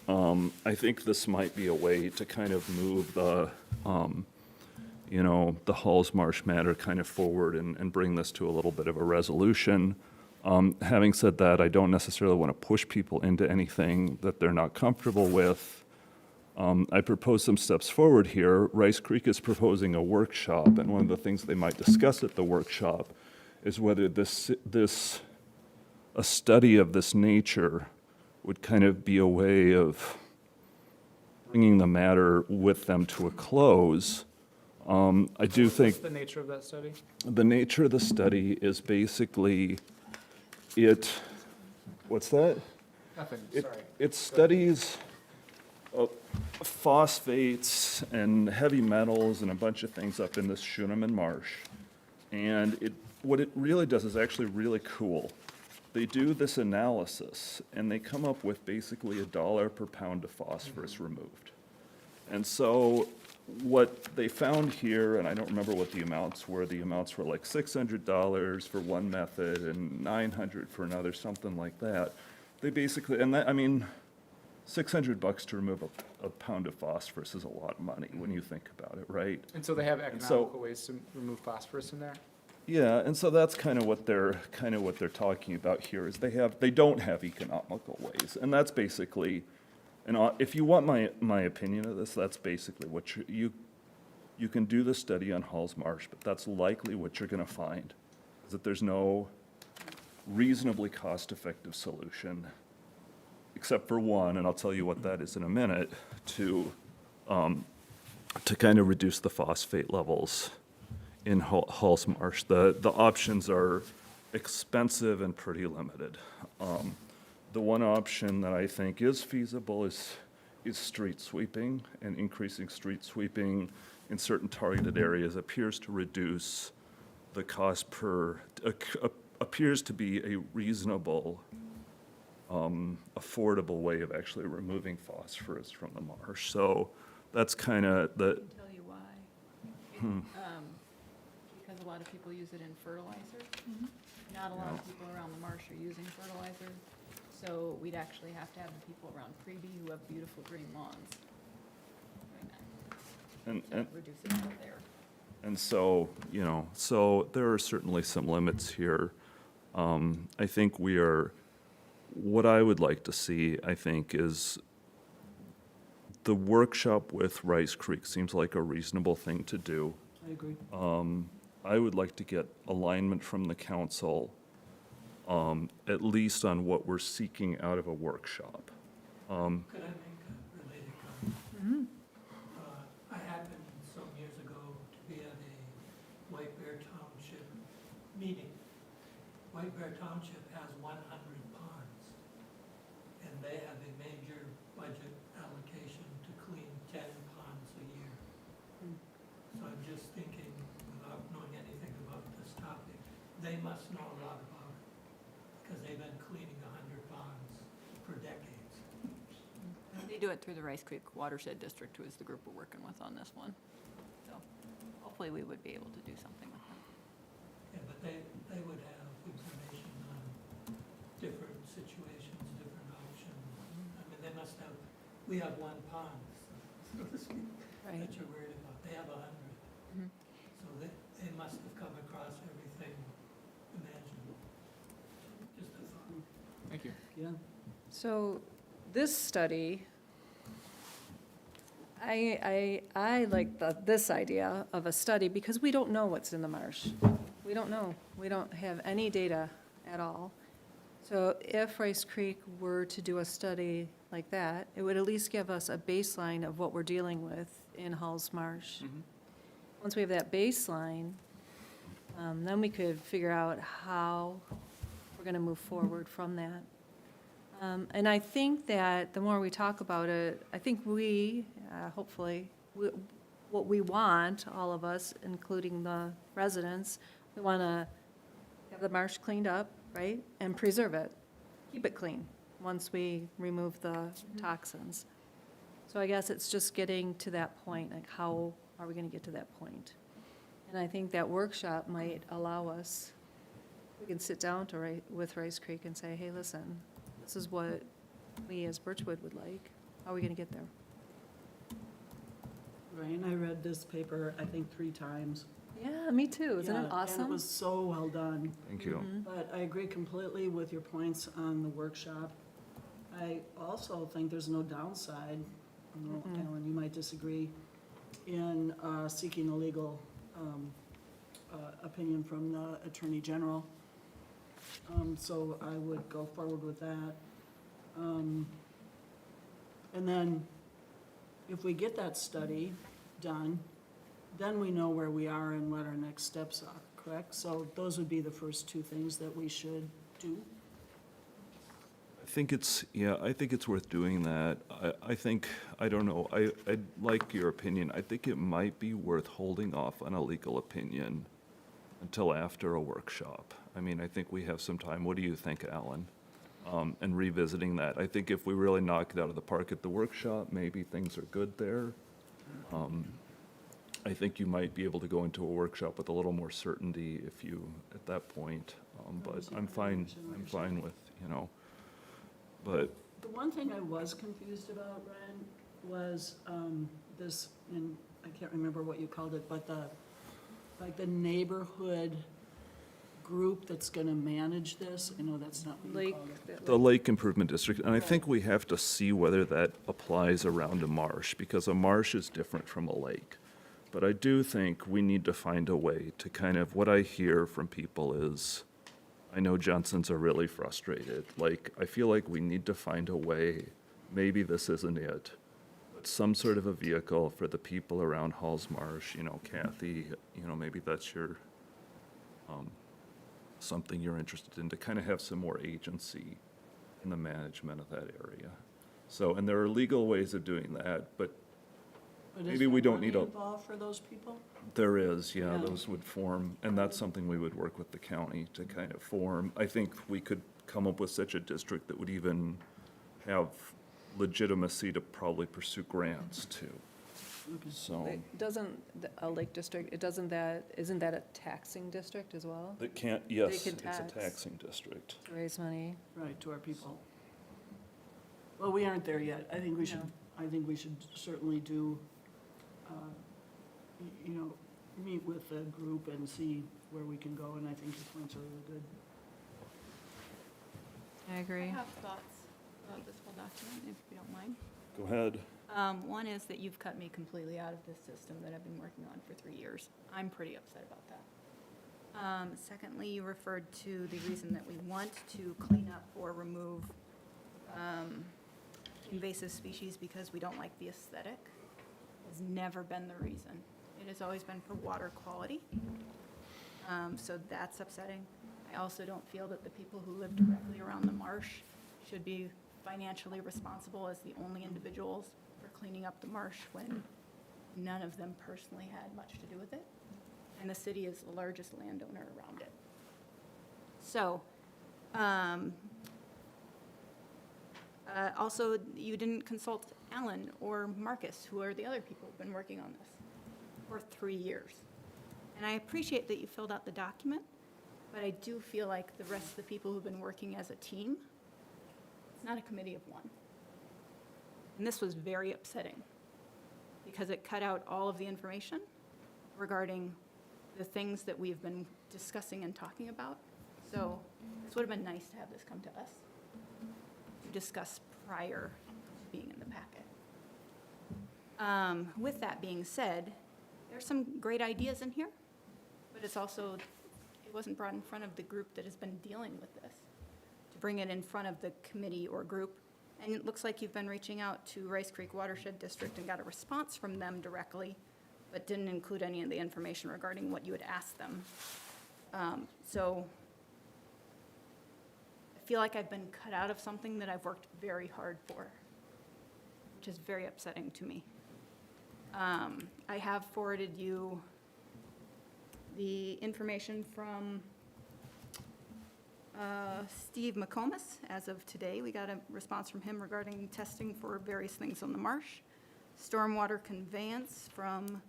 I think this might be a way to kind of move the, the Halls Marsh matter kind of forward and bring this to a little bit of a resolution. Having said that, I don't necessarily want to push people into anything that they're not comfortable with. I propose some steps forward here. Rice Creek is proposing a workshop, and one of the things they might discuss at the workshop is whether a study of this nature would kind of be a way of bringing the matter with them to a close. I do think What's the nature of that study? the nature of the study is basically what's that? Nothing, It- sorry. It studies phosphates and heavy metals and a bunch of things up in this Schuneman Marsh. And what it really does is actually really cool. They do this analysis, and they come up with basically $1 per pound of phosphorus removed. And so what they found here, and I don't remember what the amounts were like $600 for one method and $900 for another, something like that. They basically, and that, I mean, $600 to remove a pound of phosphorus is a lot of money when you think about it, right? And so they have so- economical ways to remove phosphorus in there? Yeah, and so that's kind of what they're talking about here, is they don't have economical ways. And that's basically, if you want my opinion of this, that's basically what you can do the study on Halls Marsh, but that's likely what you're gonna find, is that there's no reasonably cost-effective solution, except for one, and I'll tell you what that is in a minute, to kind of reduce the phosphate levels in Halls Marsh. The options are expensive and pretty limited. The one option that I think is feasible is street sweeping, and increasing street sweeping in certain targeted areas appears to reduce the cost appears to be a reasonable, affordable way of actually removing phosphorus from the marsh. So that's kind of the, Tell you why. Because a lot of people use it in fertilizer. Not a lot of people around the marsh are using fertilizer. So we'd actually have to have the people around Freebie who have beautiful green lawns. and, Reduce it out there. and so, so there are certainly some limits here. I think what I would like to see, I think, is the workshop with Rice Creek seems like a reasonable thing to do. I agree. I would like to get alignment from the council, at least on what we're seeking out of a workshop. Could I make a related comment? I happened some years ago to be at a White Bear Township meeting. White Bear Township has 100 ponds, and they have a major budget allocation to clean 10 ponds a year. So I'm just thinking, without knowing anything about this topic, they must know a lot about it, because they've been cleaning 100 ponds for decades. They do it through the Rice Creek Watershed District, who is the group we're working with on this one. So hopefully we would be able to do something with them. Yeah, but they would have information on different situations, different options. I mean, they must have, we have one pond, so to speak, Right. that you're worried about. They have 100. Mhm. So they must have come across everything imaginable. Just a thought. Thank you. Yeah. So this study, I like this idea of a study because we don't know what's in the marsh. We don't know. We don't have any data at all. So if Rice Creek were to do a study like that, it would at least give us a baseline of what we're dealing with in Halls Marsh. Once we have that baseline, then we could figure out how we're going to move forward from that. And I think that the more we talk about it, I think hopefully, what we want, all of us, including the residents, we want to have the marsh cleaned up, right? And preserve it, keep it clean, once we remove the toxins. So I guess it's just getting to that point, like how are we going to get to that point? And I think that workshop might allow us, we can sit down with Rice Creek and say, hey, listen, this is what we as Birchwood would like. How are we gonna get there? Ryan, I read this paper, I think 3 times. Yeah, me too. Isn't Yeah, it And it awesome? was so well done. Thank you. But I agree completely with your points on the workshop. I also think there's no downside, I know, Alan, you might disagree, in seeking a legal opinion from the Attorney General. So I would go forward with that. And then, if we get that study done, then we know where we are and what our next steps are, correct? So those would be the first 2 things that we should do. I think it's worth doing that. I think, I don't know, I'd like your opinion. I think it might be worth holding off on a legal opinion until after a workshop. I mean, I think we have some time. What do you think, Alan? And revisiting that. I think if we really knock it out of the park at the workshop, maybe things are good there. I think you might be able to go into a workshop with a little more certainty if you, at that point. But I'm fine with, but The one thing I was confused about, Ryan, was this, and I can't remember what you called it, but the neighborhood group that's gonna manage this. I know that's not what you called it. the Lake Improvement District, and I think we have to see whether that applies around a marsh, because a marsh is different from a lake. But I do think we need to find a way to kind of, what I hear from people is, I know Johnsons are really frustrated. Like, I feel like we need to find a way, maybe this isn't it, but some sort of a vehicle for the people around Halls Marsh, Kathy, maybe that's your, something you're interested in, to kind of have some more agency in the management of that area. So, and there are legal ways of doing that, but But is maybe we there don't need money a- involved for those people? there is, yeah, Yeah. those would form, and that's something we would work with the county to kind of form. I think we could come up with such a district that would even have legitimacy to probably pursue grants too. So, Wait, doesn't, a lake district, isn't that a taxing district as well? that can't, yes, can it's a tax. taxing district. To raise money? Right, to our people. Well, we aren't there yet. I think we should, No. certainly do, meet with the group and see where we can go, and I think your points are really good. I I agree. have thoughts about this whole document, if you don't mind. Go ahead. One is that you've cut me completely out of this system that I've been working on for 3 years. I'm pretty upset about that. Secondly, you referred to the reason that we want to clean up or remove invasive species because we don't like the aesthetic. Has never been the reason. It has always been for water quality. So that's upsetting. I also don't feel that the people who live directly around the marsh should be financially responsible as the only individuals for cleaning up the marsh when none of them personally had much to do with it. And the city is the largest landowner around it. So, also, you didn't consult Alan or Marcus, who are the other people who've been working on this for 3 years. And I appreciate that you filled out the document, but I do feel like the rest of the people who've been working as a team, it's not a committee of one. And this was very upsetting because it cut out all of the information regarding the things that we've been discussing and talking about. So this would have been nice to have this come to us to discuss prior to being in the packet. With that being said, there's some great ideas in here, but it's also, it wasn't brought in front of the group that has been dealing with this, to bring it in front of the committee or group. And it looks like you've been reaching out to Rice Creek Watershed District and got a response from them directly, but didn't include any of the information regarding what you had asked them. So I feel like I've been cut out of something that I've worked very hard for, which is very upsetting to me. I have forwarded you the information from Steve McComas. As of today, we got a response from him regarding testing for various things on the marsh. Stormwater conveyance from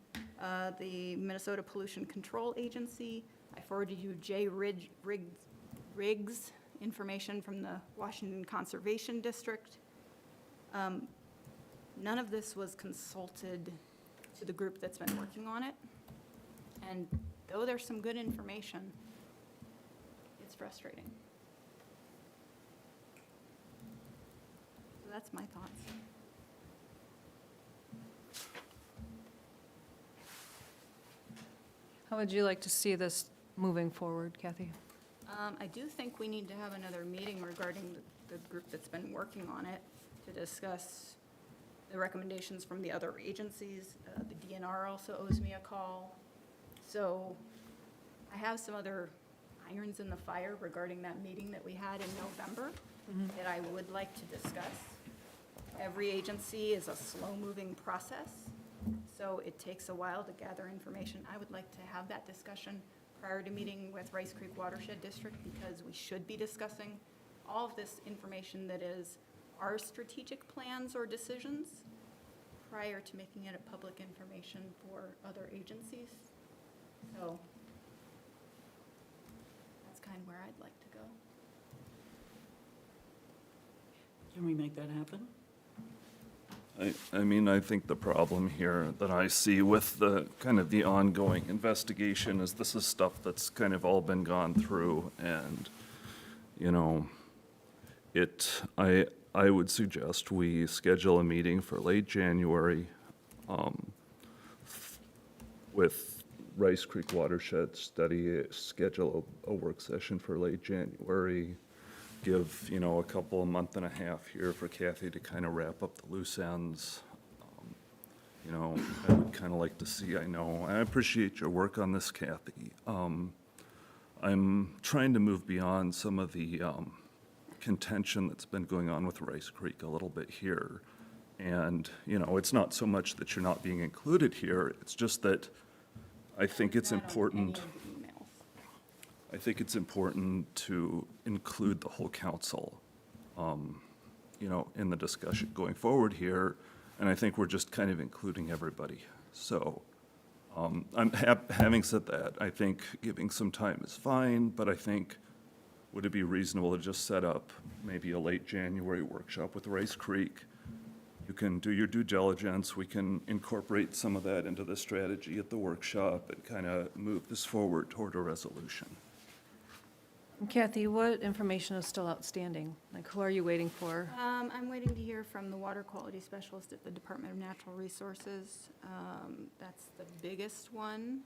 the Minnesota Pollution Control Agency. I forwarded you Riggs information from the Washington Conservation District. None of this was consulted to the group that's been working on it. And though there's some good information, it's frustrating. So that's my thoughts. How would you like to see this moving forward, Kathy? I do think we need to have another meeting regarding the group that's been working on it to discuss the recommendations from the other agencies. The DNR also owes me a call. So I have some other irons in the fire regarding that meeting that we had in November that I would like to discuss. Every agency is a slow-moving process, so it takes a while to gather information. I would like to have that discussion prior to meeting with Rice Creek Watershed District, because we should be discussing all of this information that is our strategic plans or decisions prior to making it a public information for other agencies. So that's kind of where I'd like to go. Can we make that happen? I mean, I think the problem here that I see with the, kind of the ongoing investigation is this is stuff that's kind of all been gone through, and, you know, I would suggest we schedule a meeting for late January, with Rice Creek Watershed Study, schedule a work session for late January, give, you know, a month and a half here for Kathy to kind of wrap up the loose ends. You know, I would kind of like to see, I appreciate your work on this, Kathy. I'm trying to move beyond some of the contention that's been going on with Rice Creek a little bit here. And, you know, it's not so much that you're not being included here, it's just that I think it's Not on any important. of the emails. I think it's important to include the whole council, you know, in the discussion going forward here. And I think we're just kind of including everybody. So, having said that, I think giving some time is fine, but I think, would it be reasonable to just set up maybe a late January workshop with Rice Creek? You can do your due diligence, we can incorporate some of that into the strategy at the workshop and kind of move this forward toward a resolution. Kathy, what information is still outstanding? Like, who are you waiting for? I'm waiting to hear from the water quality specialist at the Department of Natural Resources. That's the biggest one.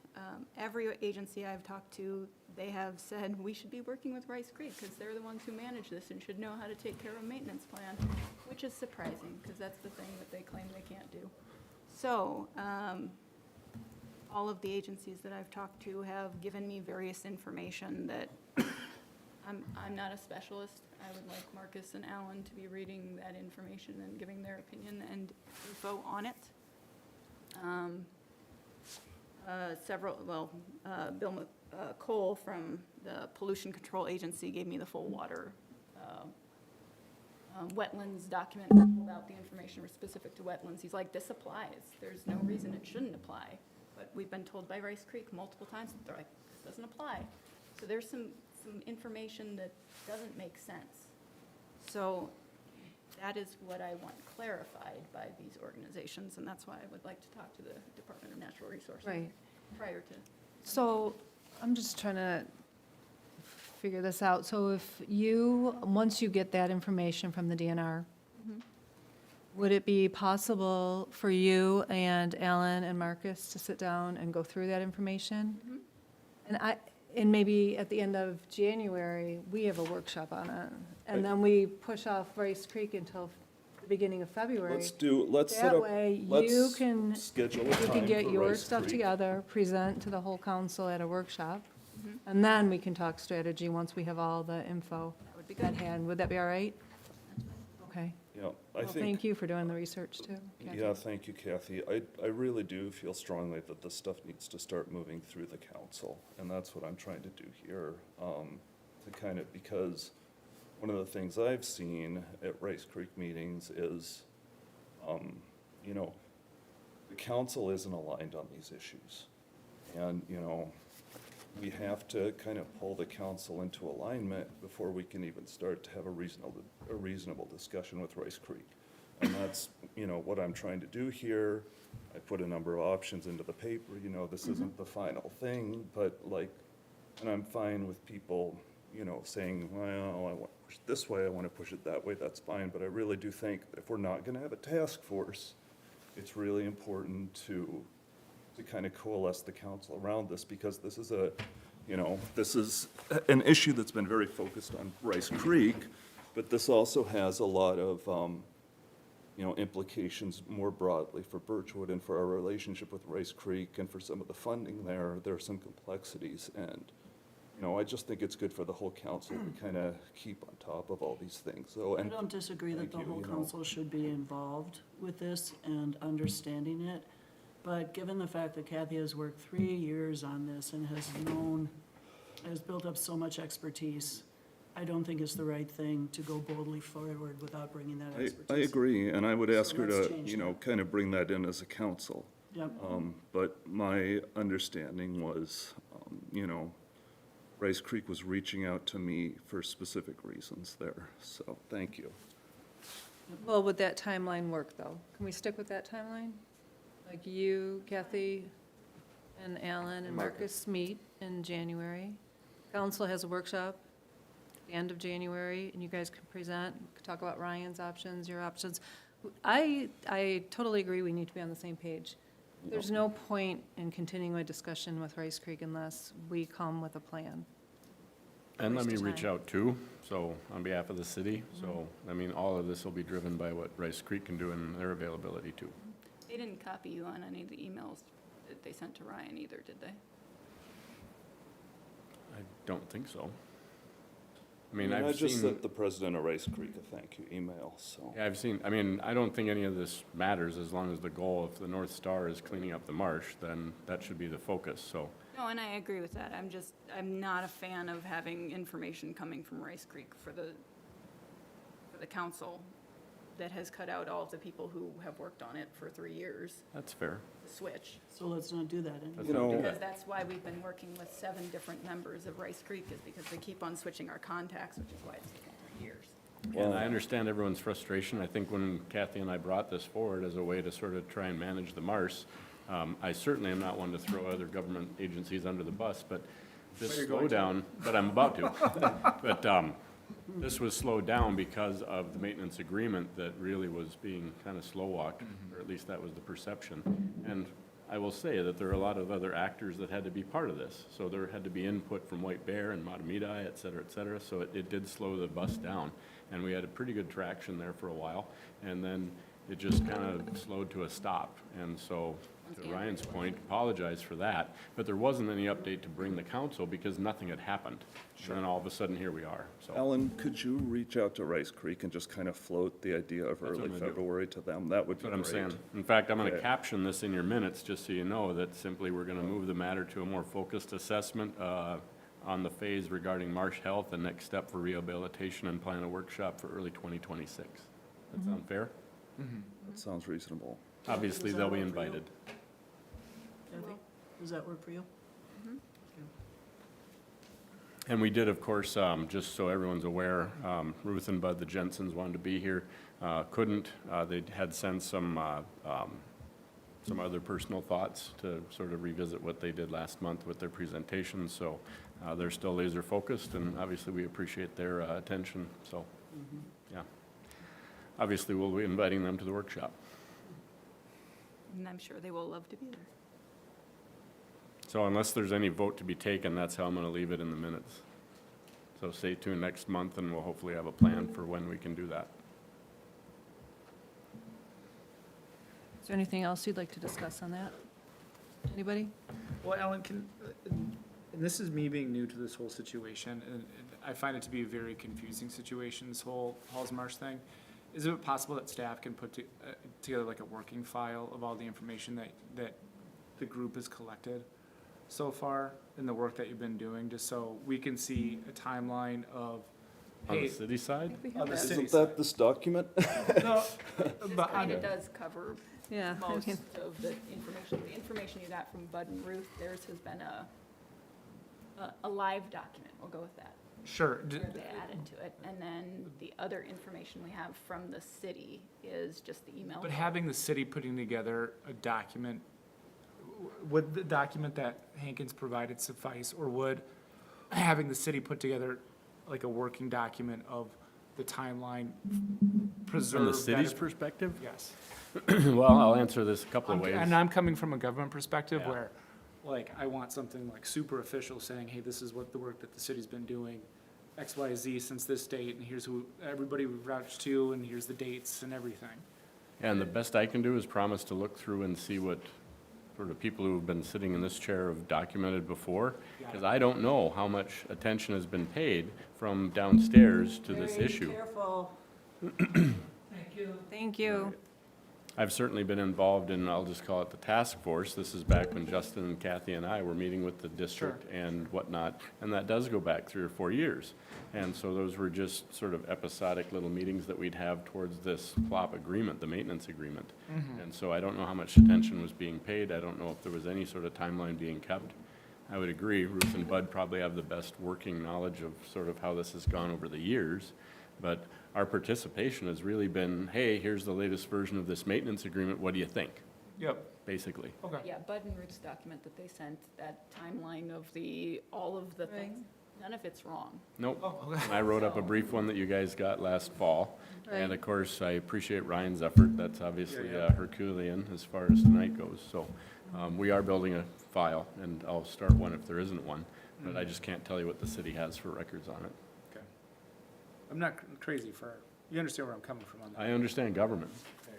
Every agency I've talked to, they have said, we should be working with Rice Creek because they're the ones who manage this and should know how to take care of a maintenance plan, which is surprising because that's the thing that they claim they can't do. So, all of the agencies that I've talked to have given me various information that I'm not a specialist. I would like Marcus and Alan to be reading that information and giving their opinion and info on it. Bill Cole from the Pollution Control Agency gave me the full water wetlands document about the information specific to wetlands. He's like, this applies. There's no reason it shouldn't apply. But we've been told by Rice Creek multiple times, they're like, this doesn't apply. So there's some information that doesn't make sense. So that is what I want clarified by these organizations, and that's why I would like to talk to the Department of Natural Resources. Right. Prior to. So I'm just trying to figure this out. So if once you get that information from the DNR, would it be possible for you and Alan and Marcus to sit down and go through that information? And maybe at the end of January, we have a workshop on it. And then we push off Rice Creek until the beginning of February. Let's set That up, way, let's you can, schedule a you time can get for your Rice stuff Creek. together, present to the whole council at a workshop. And then we can talk strategy once we have all the info That would be at good. hand. Would that be all right? Okay. Yeah, I Well, think. thank you for doing the research, too. Kathy. Yeah, thank you, Kathy. I really do feel strongly that this stuff needs to start moving through the council, and that's what I'm trying to do here. To kind of, because one of the things I've seen at Rice Creek meetings is, you know, the council isn't aligned on these issues. And, you know, we have to kind of pull the council into alignment before we can even start to have a reasonable discussion with Rice Creek. And that's, you know, what I'm trying to do here. I put a number of options into the paper, you know, this isn't the final thing, but like, and I'm fine with people, you know, saying, well, I want to push it this way, I want to push it that way, that's fine. But I really do think that if we're not going to have a task force, it's really important to kind of coalesce the council around this, because this is this is an issue that's been very focused on Rice Creek, but this also has a lot of, implications more broadly for Birchwood and for our relationship with Rice Creek and for some of the funding there. There are some complexities, and, you know, I just think it's good for the whole council to kind of keep on top of all these things, so. I And don't disagree that the thank you, whole you know. council should be involved with this and understanding it. But given the fact that Kathy has worked 3 years on this and has built up so much expertise, I don't think it's the right thing to go boldly forward without bringing that expertise. I agree, and I would ask her let's to, change you know, that. kind of bring that in as a council. Yep. But my understanding was, Rice Creek was reaching out to me for specific reasons there, so thank you. Well, would that timeline work, though? Can we stick with that timeline? Like you, Kathy, and Alan, and Marcus meet in January. Council has a workshop at the end of January, and you guys can present, talk about Ryan's options, your options. I totally agree we need to be on the same page. There's no point in continuing a discussion with Rice Creek unless we come with a plan. And let me Waste of reach time. out too, so on behalf of the city. So, I mean, all of this will be driven by what Rice Creek can do and their availability too. They didn't copy you on any of the emails that they sent to Ryan either, did they? I don't think so. I mean, I I've just seen, sent the president of Rice Creek a thank you email, so. yeah, I've seen, I mean, I don't think any of this matters as long as the goal, if the North Star is cleaning up the marsh, then that should be the focus, so. No, and I agree with that. I'm not a fan of having information coming from Rice Creek for the council that has cut out all of the people who have worked on it for 3 years, That's fair. the switch. So let's not do that anymore. Let's You not do know- Because that. that's why we've been working with 7 different members of Rice Creek, is because they keep on switching our contacts, which is why it's taken 3 years. And I understand everyone's frustration. I think when Kathy and I brought this forward as a way to sort of try and manage the marsh, I certainly am not one to throw other government agencies under the bus, but this you're going to. slowdown, but I'm about to. But this was slowed down because of the maintenance agreement that really was being kind of slow-walked, or at least that was the perception. And I will say that there are a lot of other actors that had to be part of this. So there had to be input from White Bear and Matamidi, et cetera, so it did slow the bus down. And we had a pretty good traction there for a while, and then it just kind of slowed to a stop. And so, to Ryan's point, apologize for that, but there wasn't any update to bring the council because nothing had happened. And then all of a sudden, here we are, so. Ellen, could you reach out to Rice Creek and just kind of float the idea of That's what early I'm gonna do. February to them? That would That's be what I'm great. saying. In fact, I'm gonna Yeah. caption this in your minutes, just so you know, that simply we're gonna move the matter to a more focused assessment on the phase regarding marsh health and next step for rehabilitation, and plan a workshop for early 2026. That sound fair? That sounds reasonable. Obviously, Does that they'll be work for you? invited. Kathy, does that work for you? And we did, of course, just so everyone's aware, Ruth and Bud, the Jensens, wanted to be here, couldn't. They had sent some other personal thoughts to sort of revisit what they did last month with their presentation, so they're still laser focused, and obviously we appreciate their attention, so, yeah. Obviously, we'll be inviting them to the workshop. And I'm sure they will love to be there. So unless there's any vote to be taken, that's how I'm going to leave it in the minutes. So stay tuned next month, and we'll hopefully have a plan for when we can do that. Is there anything else you'd like to discuss on that? Anybody? Well, Alan, and this is me being new to this whole situation, and I find it to be a very confusing situation, this whole Halls Marsh thing. Is it possible that staff can put together like a working file of all the information that the group has collected so far in the work that you've been doing, just so we can see a timeline of On the Hey, city side? on the city Isn't that this document? No, This but kind I'm, of does cover Yeah. I most mean, of the information. The information you got from Bud and Ruth, theirs has been a live document, we'll go with that, sure, where they added to it. And then the other information we have from the city is just the email. but having the city putting together a document, would the document that Hankins provided suffice, or would having the city put together like a working document of the timeline preserve? From the that city's inf- perspective? Yes. Well, I'll answer this a couple of ways. And I'm coming from a government perspective Yeah. where, like, I want something like super official saying, hey, this is what the work that the city's been doing, X, Y, Z since this date, and here's who, everybody we've vouched to, and here's the dates and everything. And the best I can do is promise to look through and see what sort of people who have been sitting in this chair have documented before. Because I don't know how much attention has been paid from downstairs to this Very issue. careful. Thank you. I've certainly been involved in, I'll just call it the task force. This is back when Justin and Kathy and I were meeting with the district and whatnot, and that does go back 3 or 4 years. And so those were just sort of episodic little meetings that we'd have towards this plop agreement, the maintenance agreement. And so I don't know how much attention was being paid. I don't know if there was any sort of timeline being kept. I would agree, Ruth and Bud probably have the best working knowledge of sort of how this has gone over the years. But our participation has really been, hey, here's the latest version of this maintenance agreement, what do you think, Yep, basically? okay. Yeah, Bud and Ruth's document that they sent, that timeline of all of the things, none of it's wrong. Nope. Oh, okay. I wrote up a brief one that you guys got last fall. And Right. of course, I appreciate Ryan's effort. That's obviously Yeah, yeah. Herculean as far as tonight goes. So we are building a file, and I'll start one if there isn't one. But I just can't tell you what the city has for records on it. Okay. I'm not crazy for, you understand where I'm coming from on that. I understand government. There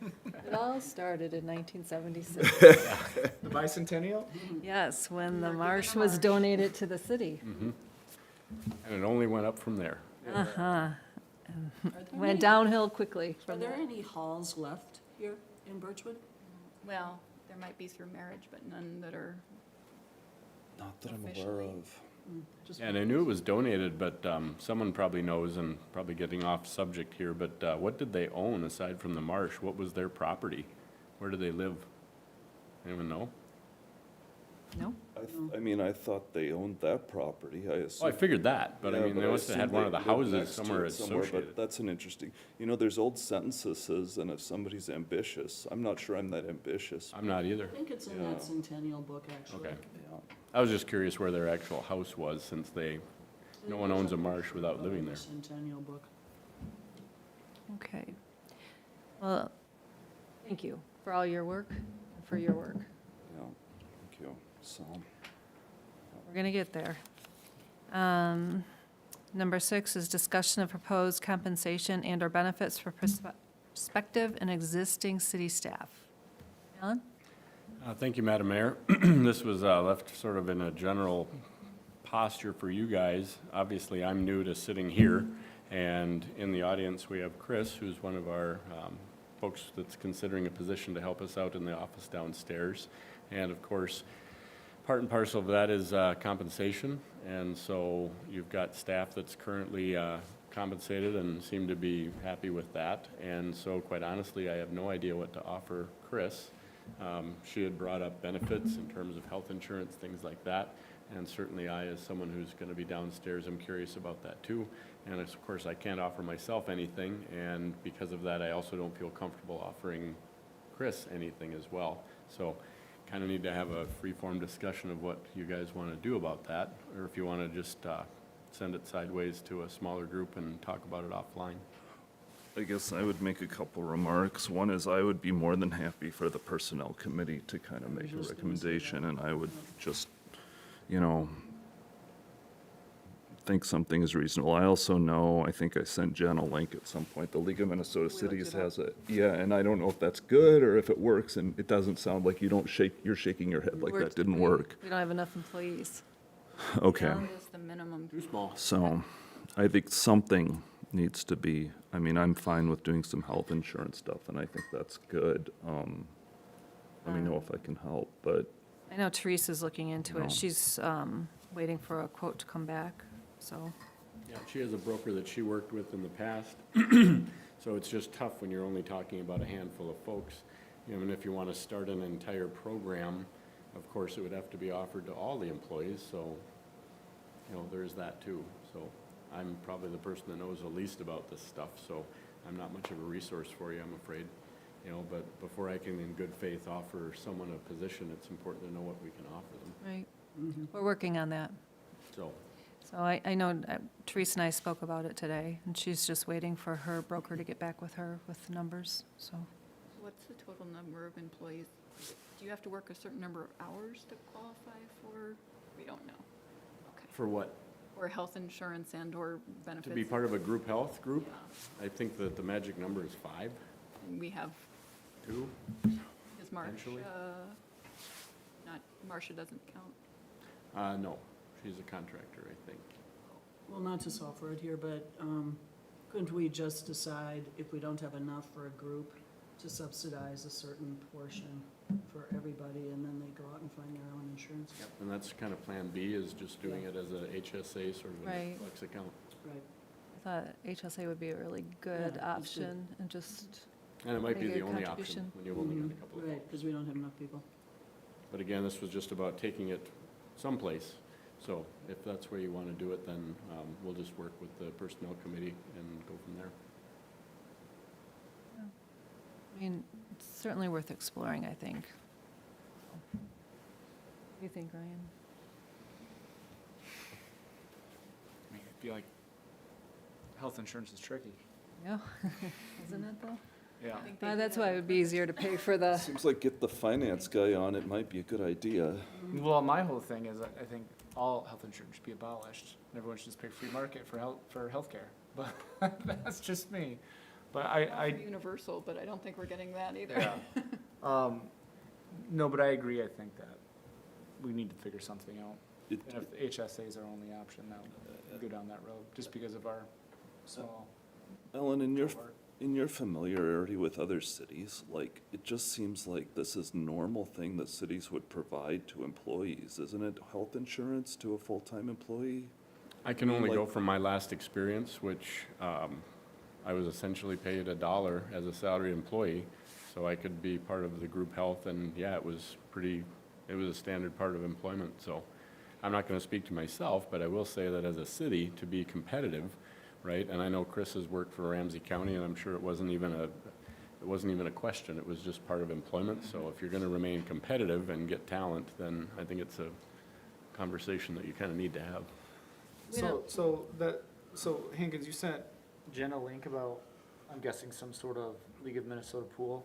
you go. It all started in 1976. The bicentennial? Yes, when the marsh was donated to the city. And it only went up from there. Uh-huh. Are there Went any- downhill quickly Are from there there. any halls left here in Birchwood? Well, there might be through marriage, but none that are, Not that I'm aware Officially. of. Just And I knew it was donated, but someone probably knows, and probably getting off subject here, but what did they own aside from the marsh? What was their property? Where do they live? Anyone know? No? I mean, I thought they owned that property, I Well, I assume. figured that, but I Yeah, mean, they must have assume had one of the lived houses next to somewhere it somewhere, associated. But that's an interesting, there's old censuses, and if somebody's ambitious, I'm not sure I'm that ambitious. I'm not either. I think it's in Yeah. that centennial book, actually. Okay. Yeah. I was just curious where their actual house was, since no one owns a marsh without living there. Centennial book. Okay. Well, thank you for all your work, and for your work. Yeah, thank you. So, We're going to get there. Number 6 is discussion of proposed compensation and/or benefits for prospective and existing city staff. Alan? Thank you, Madam Mayor. This was left sort of in a general posture for you guys. Obviously, I'm new to sitting here, and in the audience, we have Chris, who's one of our folks that's considering a position to help us out in the office downstairs. And of course, part and parcel of that is compensation, and so you've got staff that's currently compensated and seem to be happy with that. And so quite honestly, I have no idea what to offer Chris. She had brought up benefits in terms of health insurance, things like that. And certainly I, as someone who's going to be downstairs, I'm curious about that too. And of course, I can't offer myself anything, and because of that, I also don't feel comfortable offering Chris anything as well. So kind of need to have a free-form discussion of what you guys want to do about that, or if you want to just send it sideways to a smaller group and talk about it offline. I guess I would make a couple remarks. One is I would be more than happy for the Personnel Committee to kind of make a just gonna say recommendation, and I would just, think something is reasonable. I also know, I think I sent Jen a link at some point, the League of Minnesota Cities has it. Yeah, and I don't know if that's good or if it works, and it doesn't sound like you're shaking your head like that didn't work. We don't have enough employees. Okay. that is the minimum. Too small. So I think something needs to be, I'm fine with doing some health insurance stuff, and I think that's good. Let me know if I can help, but I know Teresa's looking into No. it. She's waiting for a quote to come back, so. Yeah, she has a broker that she worked with in the past, so it's just tough when you're only talking about a handful of folks. Even if you want to start an entire program, of course, it would have to be offered to all the employees, so, there's that too. So I'm probably the person that knows the least about this stuff, so I'm not much of a resource for you, I'm afraid. But before I can in good faith offer someone a position, it's important to know what we can offer them, Right. We're working on that. so. So I know Teresa and I spoke about it today, and she's just waiting for her broker to get back with her with the numbers, so. What's the total number of employees? Do you have to work a certain number of hours to qualify for? We don't know. Okay. For what? Or health insurance and/or benefits? To be part of a group health group? Yeah. I think that the magic number is 5, We have, 2. is Marcia, Potentially. Marcia doesn't count. No, she's a contractor, I think. Well, not to solve for it here, but couldn't we just decide if we don't have enough for a group to subsidize a certain portion for everybody, and then they go out and find their own insurance? And that's kind of Plan B, is just doing it as a HSA sort of a Right. flex account. Right. I thought HSA would be a really good Yeah, it's good. option, and just, And it might be Make the a only contribution. option when you've only got a couple of Right, folks. because we don't have enough people. But again, this was just about taking it someplace. So if that's where you want to do it, then we'll just work with the personnel committee and go from there. I mean, it's certainly worth exploring, I think. What do you think, Ryan? I mean, I feel like health insurance is tricky. Yeah, isn't it though? Yeah. I think they do That's that. why it would be easier to pay for the, Seems like get the finance guy on, it might be a good idea. Well, my whole thing is I think all health insurance should be abolished. And everyone should just pay free market for healthcare. But that's just me. But I Universal, but I don't think we're getting that either. yeah. No, but I agree. I think that we need to figure something out. It- And if HSA is our only option, now go down that road just because of our small. Ellen, in cohort. your familiarity with other cities, like, it just seems like this is normal thing that cities would provide to employees, isn't it? Health insurance to a full-time employee? I can only go Like- from my last experience, which I was essentially paid $1 as a salary employee, so I could be part of the group health, and yeah, it was a standard part of employment, so I'm not gonna speak to myself, but I will say that as a city, to be competitive, right, and I know Chris has worked for Ramsey County, and I'm sure it wasn't even a question, it was just part of employment, so if you're gonna remain competitive and get talent, then I think it's a conversation that you kinda need to have. So Hankins, you sent Jen a link about, I'm guessing, some sort of League of Minnesota pool?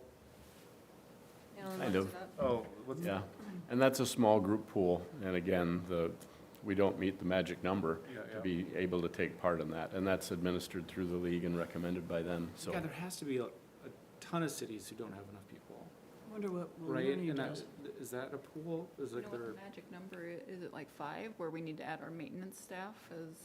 Kind of. Oh, what's Yeah, and that's a small group pool, and again, we don't meet the magic number to be able to take part in that, and that's administered through the league and recommended by them, so. Yeah, there has to be a ton of cities who don't have enough people, I wonder what right? Lenny And that, does. is that a pool? Is You like know what their the magic number is? Is it like 5, where we need to add our maintenance staff as?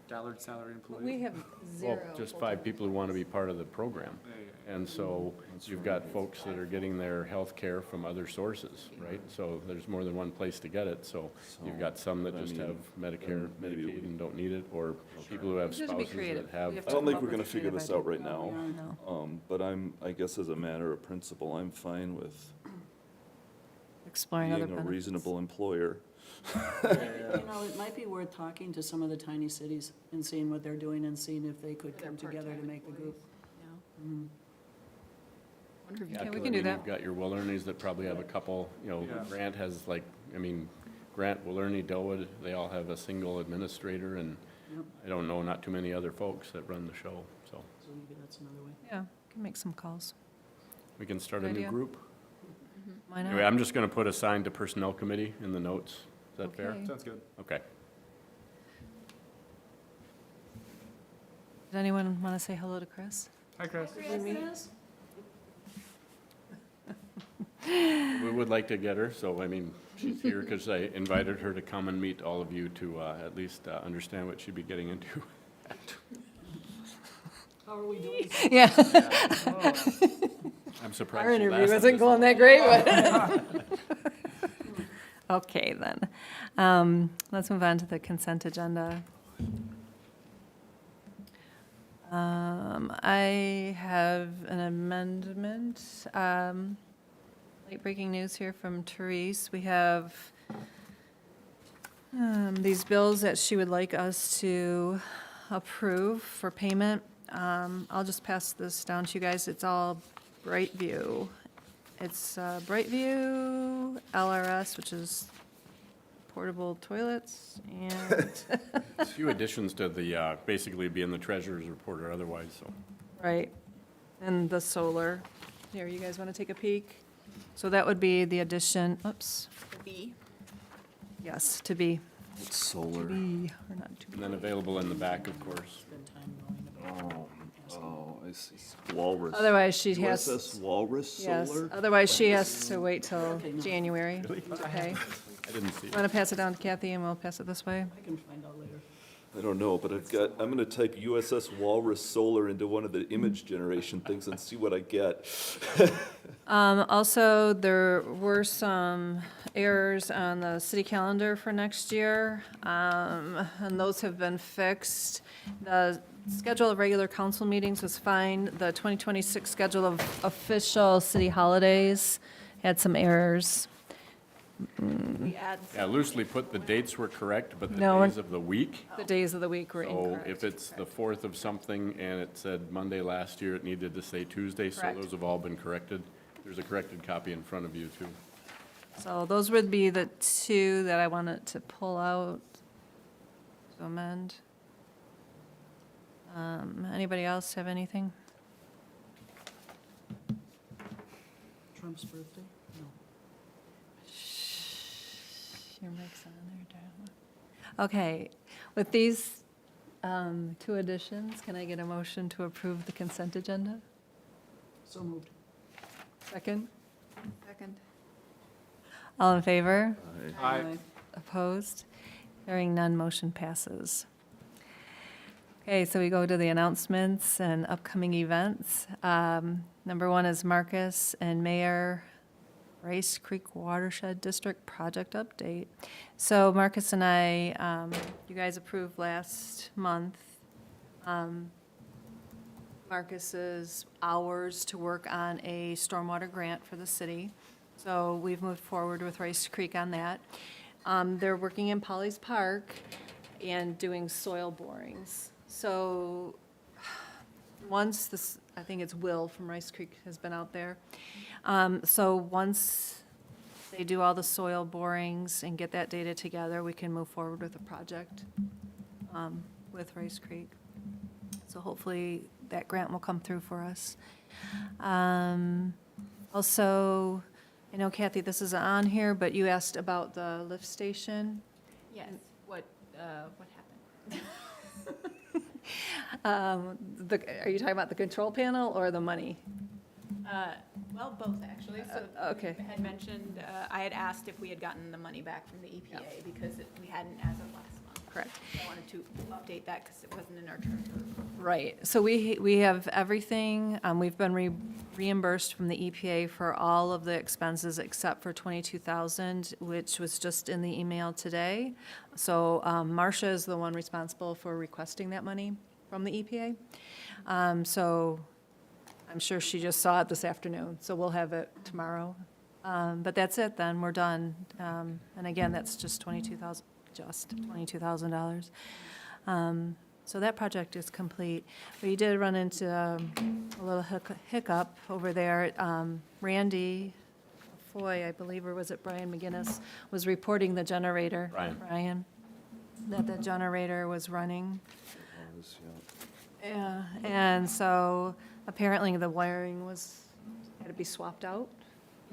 dollar salary employees? we have Well, zero. just 5 people who want to be part of the program. Yeah, yeah, And so you've got folks that are getting their health care from other sources, right? So there's more than one place to get it, so you've got some that I just mean, have Medicare, maybe Medicaid and don't need it, or people who have We have to be spouses creative. that have. We have I to don't come think up we're with gonna a figure creative this out idea. right now. No. But I guess as a matter of principle, I'm fine with Exploring other being a benefits. reasonable employer. You know, it might be worth talking to some of the tiny cities and seeing what they're doing and seeing if they could for their come together to part-time make the group. employees? Yeah. Wonder if you Yeah, Okay, we 'cause can do I mean, that. You've got your Willerneys that probably have a couple, Yeah. Grant has like, Grant, Willerny, Delwood, they all have a single administrator, and Yep, I don't know, not too many other folks that run the show, so. so maybe that's another way. Yeah, can make some calls. We can start Good a new idea. group. Why Anyway, not? I'm just gonna put assigned to personnel committee in the notes. Is that fair? Okay. sounds good. Okay. Does anyone want to say hello to Chris? Hi, Chris. We would like to get her, so I mean, she's here because I invited her to come and meet all of you to at least understand what she'd be getting into. How are we doing? Yeah, I'm surprised. our she interview lasted wasn't this going long. that great, but. Okay, then. Let's move on to the consent agenda. I have an amendment, late breaking news here from Therese. We have these bills that she would like us to approve for payment. I'll just pass this down to you guys. It's all Brightview. It's Brightview LRS, which is portable toilets, and, A few additions to the, basically being the treasurer's report or otherwise, so. right, and the solar. Here, you guys want to take a peek? So that would be the addition, oops, The B. yes, to be. It's solar. Be, or not to be. And then available in the back, of course. Spend time going about asking. Oh, I see. Walrus. Otherwise, she has, USS Walrus yes, Solar? otherwise she has to wait till Okay, no. January to pay. I didn't see it. Want to pass it down to Kathy, and we'll pass it this way? I can find out later. I don't know, but I'm gonna type USS Walrus Solar into one of the image generation things and see what I get. Also, there were some errors on the city calendar for next year, and those have been fixed. The schedule of regular council meetings was fine. The 2026 schedule of official city holidays had some errors. We add, Yeah, loosely put, the dates were correct, but the No, days of the week. The days of the week were So incorrect. if it's the 4th of something and it said Monday last year, it needed to say Tuesday, so Correct. those have all been corrected. There's a corrected copy in front of you, too. So those would be the two that I wanted to pull out to amend. Anybody else have anything? Trump's birthday? No. Your mic's on there, Darla. Okay, with these two additions, can I get a motion to approve the consent agenda? So moved. Second? second. All in favor? Aye. Opposed? Hearing none, motion passes. Okay, so we go to the announcements and upcoming events. Number one is Marcus and Mayor Rice Creek Watershed District Project Update. So Marcus and I, you guys approved last month, Marcus's hours to work on a stormwater grant for the city. So we've moved forward with Rice Creek on that. They're working in Polly's Park and doing soil borings. So once this, I think it's Will from Rice Creek has been out there. So once they do all the soil borings and get that data together, we can move forward with the project with Rice Creek. So hopefully that grant will come through for us. Also, I know Kathy, this is on here, but you asked about the lift station. Yes, what happened? Are you talking about the control panel or the money? Well, both, actually. So okay. I had mentioned, I had asked if we had gotten the money back from the EPA because we hadn't as of last month. Correct. So I wanted to update that because it wasn't in our treasurer. Right, so we have everything, we've been reimbursed from the EPA for all of the expenses except for 22,000, which was just in the email today. So Marcia is the one responsible for requesting that money from the EPA. So I'm sure she just saw it this afternoon, so we'll have it tomorrow. But that's it then, we're done. And again, that's just $22,000. So that project is complete. We did run into a little hiccup over there. Randy Foy, I believe, or was it Brian McGinnis, was reporting the generator. Brian. That the generator was running. Yeah, and so apparently the wiring had to be swapped out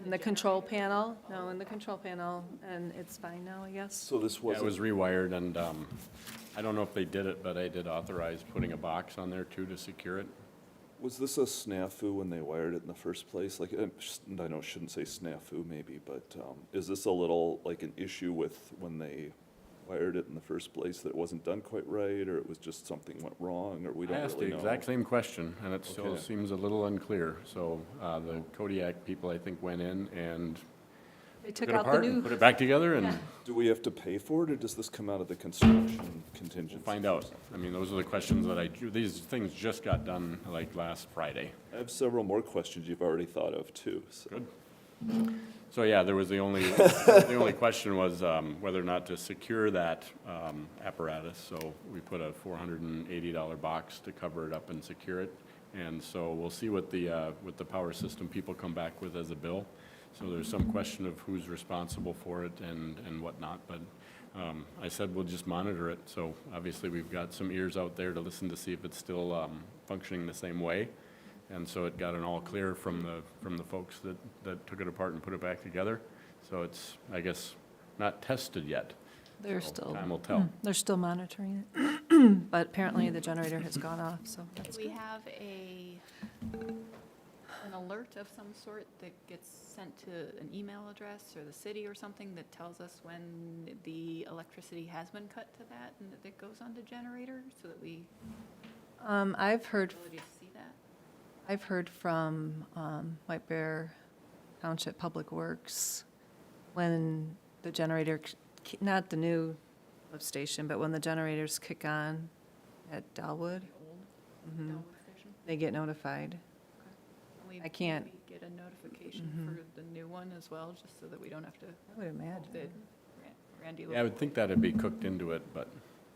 in the control panel. No, in the control panel, and it's fine now, I guess. So this Yeah, it was wasn't, rewired, and I don't know if they did it, but I did authorize putting a box on there, too, to secure it. was this a snafu when they wired it in the first place? Like, I know I shouldn't say snafu maybe, but is this a little, like, an issue with when they wired it in the first place, that it wasn't done quite right, or it was just something went wrong, or we I don't asked really the know? exact same question, and it still Okay. seems a little unclear. So the Kodiak people, I think, went in and They took took it out the apart and new, put it back together and Do we have to pay for it, or does this come out of the construction we'll contingency? find out. I mean, those are the questions that these things just got done like last Friday. I have several more questions you've already thought of, too, so. So, yeah, there was the only question was whether or not to secure that apparatus. So we put a $480 box to cover it up and secure it. And so we'll see what the power system people come back with as a bill. So there's some question of who's responsible for it and whatnot. But I said we'll just monitor it. So obviously, we've got some ears out there to listen to see if it's still functioning the same way. And so it got an all clear from the folks that took it apart and put it back together. So it's, I guess, not tested yet. they're So still, Time will tell. they're still monitoring it. But apparently the generator has gone off, so that's Do we good. have an alert of some sort that gets sent to an email address or the city or something that tells us when the electricity has been cut to that and that it goes on the generator so that we I've heard, have the ability to see that? I've heard from White Bear Township Public Works, when the generator, not the new lift station, but when the generators kick on at Dalwood, The old Delwood station? they get notified. We I can't- maybe get a notification for the new one as well, just so that we don't have to, I would that imagine. Randy. Yeah, I would think that'd be cooked into it, but,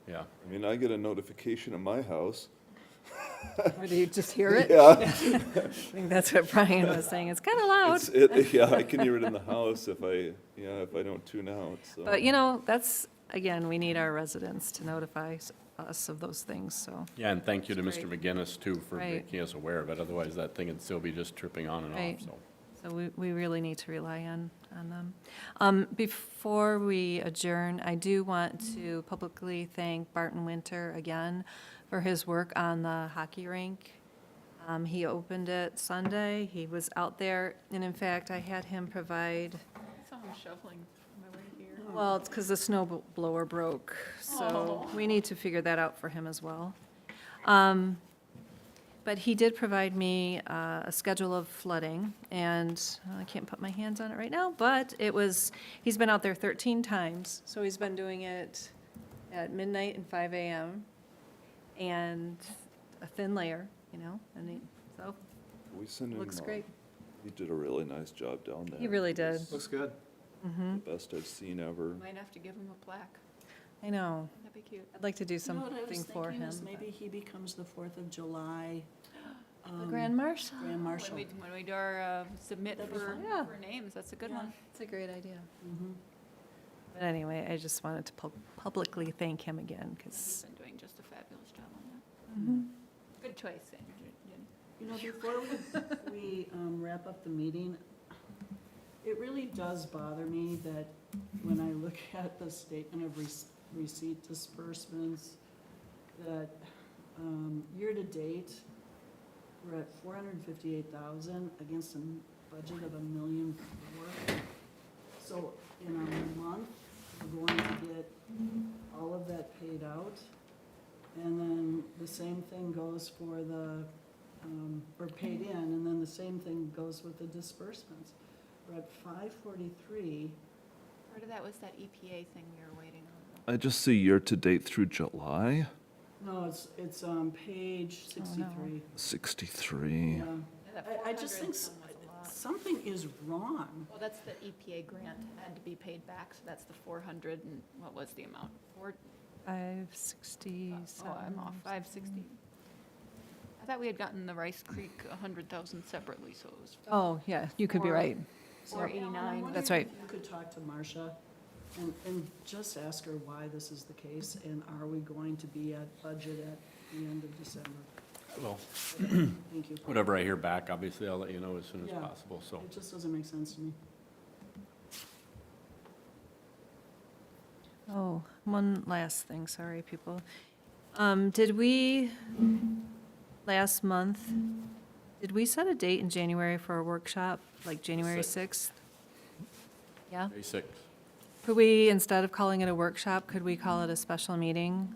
yeah. I mean, I get a notification at my house. Or do you just hear it? Yeah. I think that's what Brian was saying. It's kind of loud. Yeah, I can hear it in the house if I don't tune out, so. But, that's, again, we need our residents to notify us of those things, so. Yeah, and thank you to That's Mr. great. McGinnis, too, for Right. making us aware of it. Otherwise, that thing would still be just tripping on and Right. off, so. So we really need to rely on them. Before we adjourn, I do want to publicly thank Barton Winter again for his work on the hockey rink. He opened it Sunday. He was out there, and in fact, I had him provide, I saw him shoveling on my way here. well, it's because the snow blower broke, so we need to figure that out for him as well. But he did provide me a schedule of flooding, and I can't put my hands on it right now, but he's been out there 13 times, so he's been doing it at midnight and 5 a.m., and a thin layer, so We send it him, looks great. he did a really nice job down there. He really did. It's Looks good. The best I've seen ever. Might have to give him a plaque. I know. That'd be cute. I'd like to do You know what I was something for thinking him. is maybe he becomes the 4th of July The Grand Marshal. Grand Marshal. When we do our submit That'd be for fun. Yeah. for names, that's a good Yeah. one. It's a great idea. Mhm. But anyway, I just wanted to publicly thank him again, He's because, been doing just a fabulous job on that. Good choice, Jenny. Before we wrap up the meeting, it really does bother me that when I look at the statement of receipt disbursements, that year-to-date, we're at 458,000 against a budget of $1.4 million. So in a month, we're going to get all of that paid out. And then the same thing goes for or paid in, and then the same thing goes with the disbursements. We're at 543. Part of that was that EPA thing we were waiting on. I just see year-to-date through July, No, it's page 63. 63. Yeah. Yeah, that I just 400 think some was a lot. something is wrong. Well, that's the EPA grant had to be paid back, so that's the 400 and what was the amount? 567. Oh, I'm off, 560. I thought we had gotten the Rice Creek 100,000 separately, so it was Oh, yeah, you could be Or- right. 489. That's right. You could talk to Marcia and just ask her why this is the case, and are we going to be at budget at the end of December? Well, Thank you. whatever I hear back, obviously, I'll let you know as soon as Yeah. possible, so. It just doesn't make sense to me. Oh, one last thing, sorry, people. Did we, last month, did we set a date in January for a workshop, like January 6th? Yeah? May 6th. Could we, instead of calling it a workshop, could we call it a special meeting?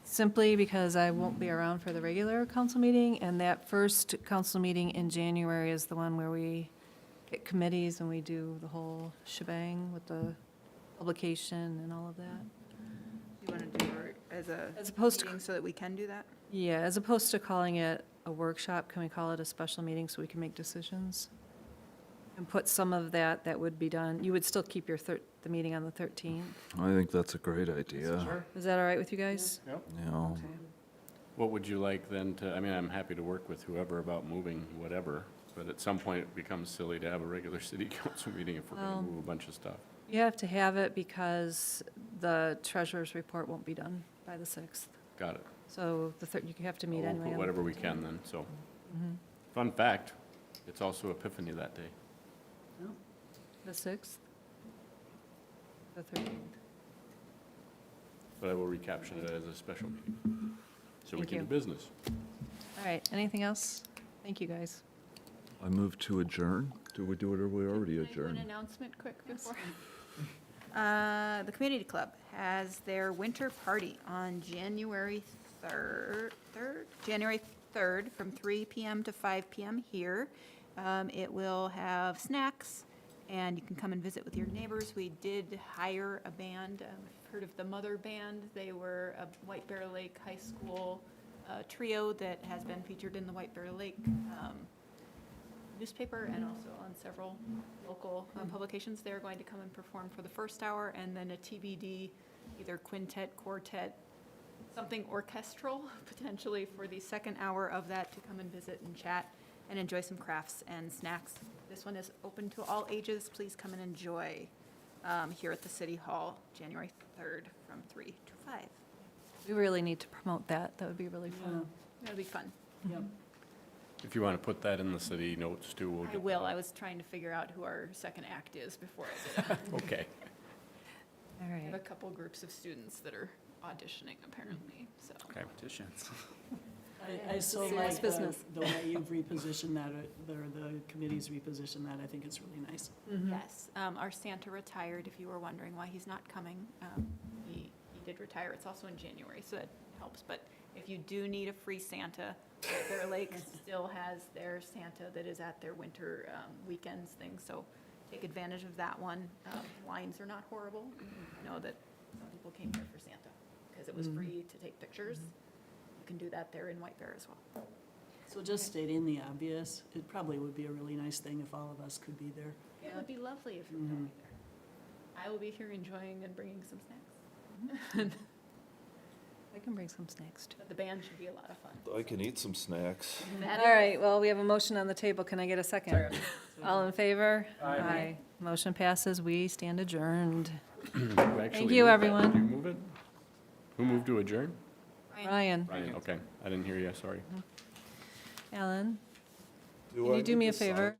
Simply because I won't be around for the regular council meeting, and that first council meeting in January is the one where we get committees and we do the whole shebang with the publication and all of that. You want to do it as a As opposed to- meeting so that we can do that? Yeah, as opposed to calling it a workshop, can we call it a special meeting so we can make decisions? And put some of that would be done, you would still keep your the meeting on the 13th. I think that's a great idea. Is that all right with you guys? Yep. You know, Okay. What would you like then to, I mean, I'm happy to work with whoever about moving whatever, but at some point it becomes silly to have a regular city council meeting if we're Well- gonna move a bunch of stuff. You have to have it because the treasurer's report won't be done by the 6th. Got it. So you have to meet We'll anyway. put on the whatever we 13th. can then, so. Fun fact, it's also Epiphany that day. The 6th? The 13th. But I will recaption it as a special meeting. So we Thank can you. do business. All right, anything else? Thank you, guys. I move to adjourn. Do we do it or we already Can I do an adjourned? announcement quick before? The community club has their winter party on January 3rd, January 3rd, from 3 PM to 5 PM here. It will have snacks, and you can come and visit with your neighbors. We did hire a band. I've heard of the Mother Band. They were a White Bear Lake High School trio that has been featured in the White Bear Lake newspaper and also on several local publications. They're going to come and perform for the first hour, and then a TBD, either quintet, quartet, something orchestral, potentially for the second hour of that, to come and visit and chat and enjoy some crafts and snacks. This one is open to all ages. Please come and enjoy here at the City Hall, January 3rd, from 3 to 5. We really need to promote that. That would be really fun. It'll be fun. Yep. If you want to put that in the city notes too, we'll I get. will. I was trying to figure out who our second act is before I did it. Okay. All I have a right. couple groups of students that are auditioning apparently, so. Okay. I so Serious like business. the way you've repositioned that, or the committee's repositioned that. I think it's really nice. Yes, our Santa retired, if you were wondering why he's not coming. He did retire. It's also in January, so that helps. But if you do need a free Santa, Bear Lake still has their Santa that is at their winter weekends thing, so take advantage of that one. Lines are not horrible. I know that some people came here for Santa because it was free to take pictures. You can do that there in White Bear as well. So just stating the obvious, it probably would be a really nice thing if all of us could be there. It would be lovely if you were going there. I will be here enjoying and bringing some snacks. I can bring some snacks too. But the band should be a lot of fun. I can eat some snacks. That All right, well, we have a motion on the table. Can I get a second? All in favor? Aye. Motion passes. We stand adjourned. Thank you, everyone. Did you move it? Who moved to adjourn? Ryan, Ryan, okay. I didn't hear you, sorry. Alan, Do can I you do need me a to sign? favor?